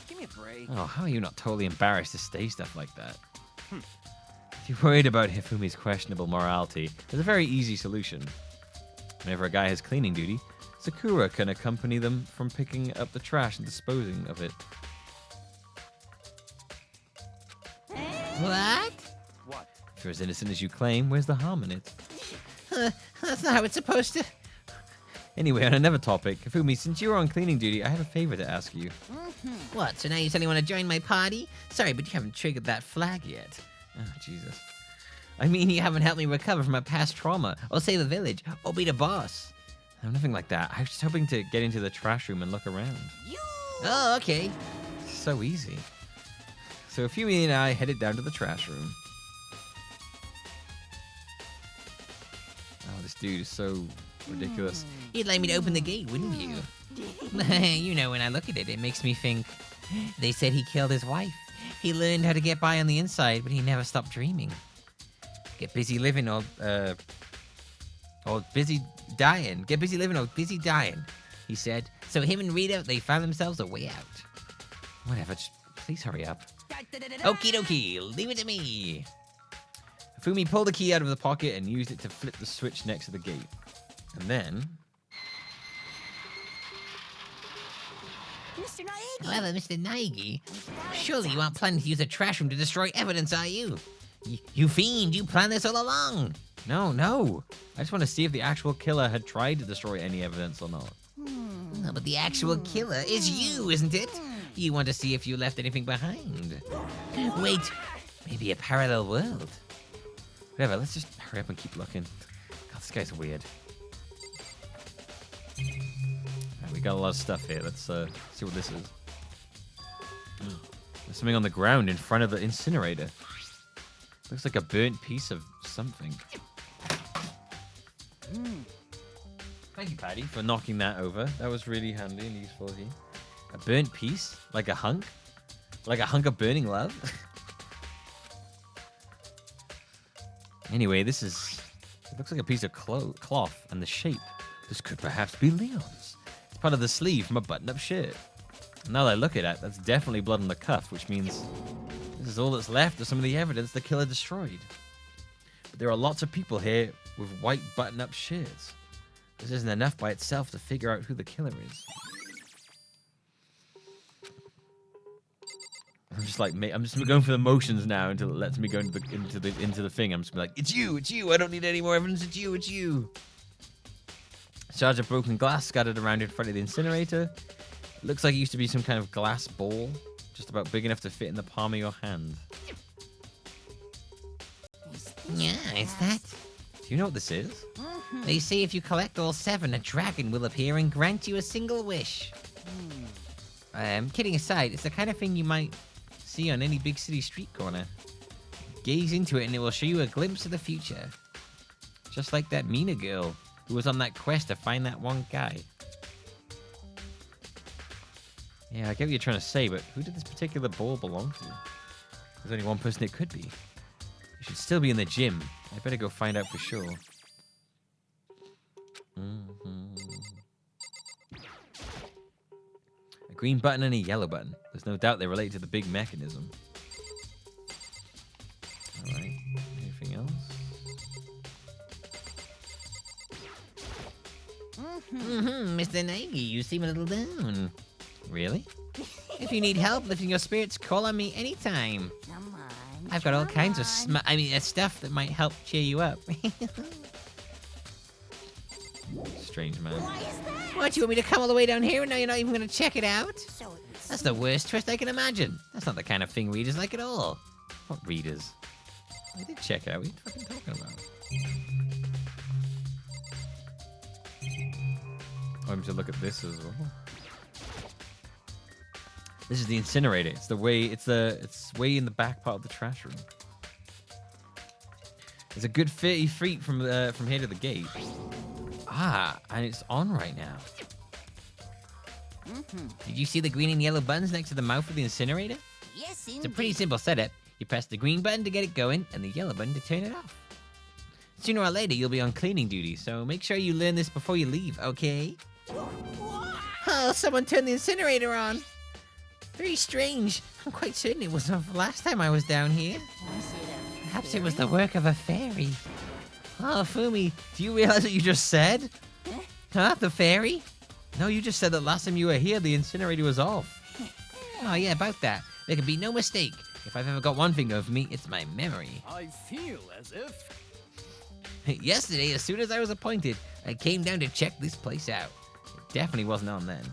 Give me a break. Oh, how are you not totally embarrassed to say stuff like that? If you're worried about Hifumi's questionable morality, there's a very easy solution. Whenever a guy has cleaning duty, Sakura can accompany them from picking up the trash and disposing of it. What? What? If you're as innocent as you claim, where's the harm in it? That's not how it's supposed to. Anyway, on another topic, Hifumi, since you're on cleaning duty, I have a favor to ask you. What, so now you suddenly want to join my party? Sorry, but you haven't triggered that flag yet. Oh, Jesus. I mean, you haven't helped me recover from a past trauma, or save the village, or be the boss. No, nothing like that. I was just hoping to get into the trash room and look around. Oh, okay. So easy. So Hifumi and I headed down to the trash room. Oh, this dude is so ridiculous. You'd like me to open the gate, wouldn't you? You know, when I look at it, it makes me think. They said he killed his wife. He learned how to get by on the inside, but he never stopped dreaming. Get busy living or busy dying. Get busy living or busy dying, he said. So him and Rita, they found themselves a way out. Whatever, just please hurry up. Okie dokie, leave it to me. Hifumi pulled the key out of the pocket and used it to flip the switch next to the gate. And then... Mr. Naegi. However, Mr. Naegi, surely you aren't planning to use the trash room to destroy evidence, are you? You fiend, you planned this all along. No. I just want to see if the actual killer had tried to destroy any evidence or not. No, but the actual killer is you, isn't it? You want to see if you left anything behind. Wait, maybe a parallel world. Whatever, let's just hurry up and keep looking. God, this guy's weird. Alright, we got a lot of stuff here. Let's see what this is. There's something on the ground in front of the incinerator. Looks like a burnt piece of something. Thank you, Patty, for knocking that over. That was really handy and useful here. A burnt piece? Like a hunk? Like a hunk of burning love? Anyway, this is... It looks like a piece of cloth, and the shape. This could perhaps be Leon's. It's part of the sleeve from a button-up shirt. Now that I look at it, that's definitely blood on the cuff, which means this is all that's left of some of the evidence the killer destroyed. But there are lots of people here with white button-up shirts. This isn't enough by itself to figure out who the killer is. I'm just like, I'm just going for the motions now until it lets me go into the thing. I'm just gonna be like, it's you. I don't need any more evidence. It's you. Shards of broken glass scattered around in front of the incinerator. It looks like it used to be some kind of glass ball, just about big enough to fit in the palm of your hand. Yeah, it's that. Do you know what this is? They say if you collect all 7, a dragon will appear and grant you a single wish. Kidding aside, it's the kind of thing you might see on any big city street corner. Gaze into it and it will show you a glimpse of the future. Just like that Mina girl who was on that quest to find that one guy. Yeah, I get what you're trying to say, but who did this particular ball belong to? There's only one person it could be. You should still be in the gym. I better go find out for sure. A green button and a yellow button. There's no doubt they relate to the big mechanism. Alright, anything else? Mr. Nagy, you seem a little down. Really? If you need help lifting your spirits, call on me anytime. Come on. I've got all kinds of stuff that might help cheer you up. Strange man. What, you want me to come all the way down here and now you're not even going to check it out? So That's the worst twist I can imagine. That's not the kind of thing readers like at all. What readers? I did check it out. What are you fucking talking about? I'm to look at this as well. This is the incinerator. It's way in the back part of the trash room. It's a good 30 feet from here to the gate. Ah, and it's on right now. Did you see the green and yellow buttons next to the mouth of the incinerator? yes, It's a pretty simple setup. You press the green button to get it going and the yellow button to turn it off. Sooner or later, you'll be on cleaning duty, so make sure you learn this before you leave, okay? Oh, someone turned the incinerator on. Very strange. I'm quite certain it was off last time I was down here. Perhaps it was the work of a fairy. Oh, Fumi, do you realize what you just said? Huh? The fairy? No, you just said that last time you were here, the incinerator was off. Oh, yeah, about that. There can be no mistake. If I've ever got one thing over me, it's my memory. I feel as if... Yesterday, as soon as I was appointed, I came down to check this place out. It definitely wasn't on then.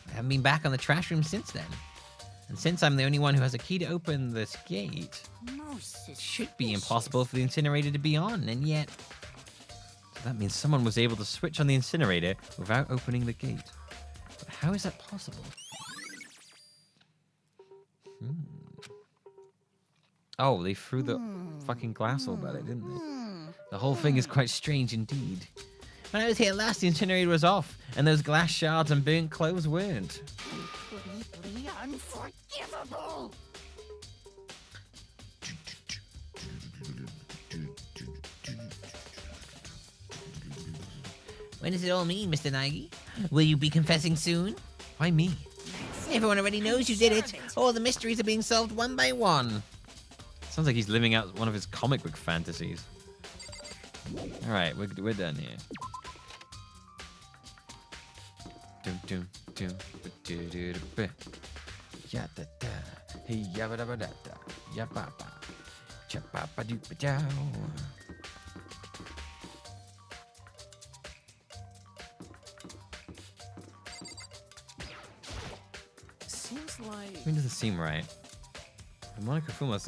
I haven't been back on the trash room since then. And since I'm the only one who has a key to open this gate, it should be impossible for the incinerator to be on, and yet... So that means someone was able to switch on the incinerator without opening the gate. But how is that possible? Oh, they threw the fucking glass all at it, didn't they? The whole thing is quite strange indeed. When I was here last, the incinerator was off, and those glass shards and burnt clothes weren't. completely unforgivable. When does it all mean, Mr. Nagy? Will you be confessing soon? Why me? Everyone already knows you did it. All the mysteries are being solved one by one. Sounds like he's living out one of his comic book fantasies. All right, we're done here. Ya da da, hey ya ba da ba da da, ya ba ba, cha ba ba doo ba dow. Seems like... I mean, doesn't seem right. Monica Fumas.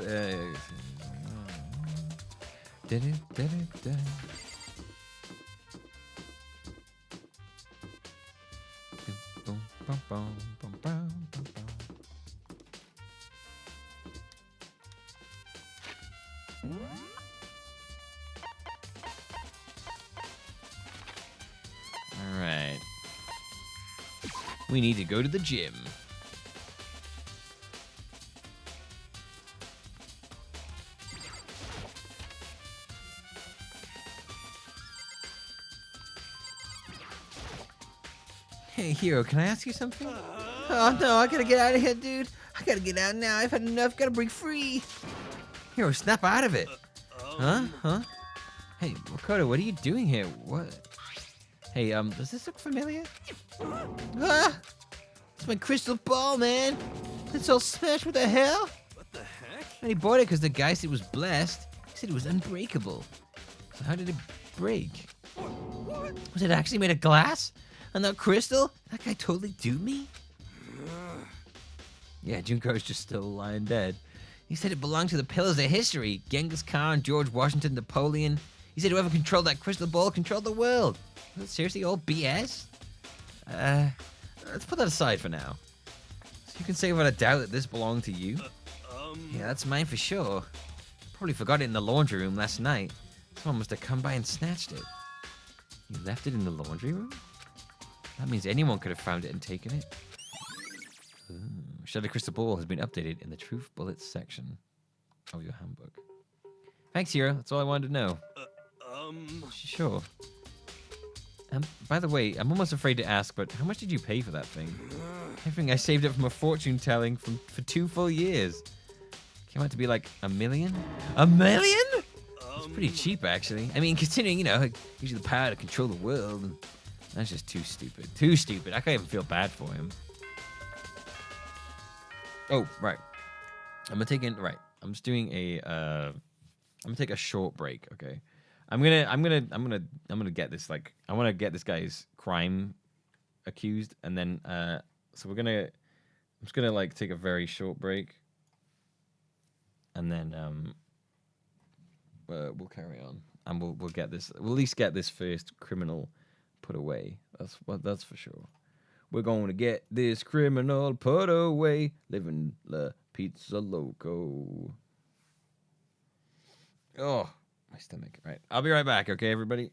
All right. We need to go to the gym. Hey, Hero, can I ask you something? Oh no, I gotta get out of here, dude. I gotta get out now. I've had enough. Gotta break free. Hero, snap out of it. Huh? Hey, Makoto, what are you doing here? What? Hey, does this look familiar? Ah! It's my crystal ball, man. It's all smashed. What the hell? What the heck? And he bought it because the guy said it was blessed. He said it was unbreakable. So how did it break? Was it actually made of glass? And that crystal? That guy totally duped me? Yeah, Junko's just still lying dead. He said it belonged to the pillars of history. Genghis Khan, George Washington, Napoleon. He said whoever controlled that crystal ball controlled the world. Was it seriously all BS? Let's put that aside for now. So you can say without a doubt that this belonged to you? Yeah, that's mine for sure. Probably forgot it in the laundry room last night. Someone must have come by and snatched it. You left it in the laundry room? That means anyone could have found it and taken it. Ooh. Shattered Crystal Ball has been updated in the Truth Bullets section of your handbook. Thanks, Hero. That's all I wanted to know. Sure. By the way, I'm almost afraid to ask, but how much did you pay for that thing? I think I saved it from a fortune telling for 2 full years. Came out to be like $1 million? $1 million? It's pretty cheap, actually. I mean, considering, you know, it gives you the power to control the world. And that's just too stupid. Too stupid. I can't even feel bad for him. Oh, right. I'm just doing a I'm gonna take a short break, okay? I'm gonna get this, like, I wanna get this guy's crime accused, and then so I'm just gonna like take a very short break, and then we'll carry on, and we'll get this, we'll at least get this first criminal put away. That's for sure. We're going to get this criminal put away, living la pizza loco. Oh, my stomach. Right, I'll be right back, okay, everybody?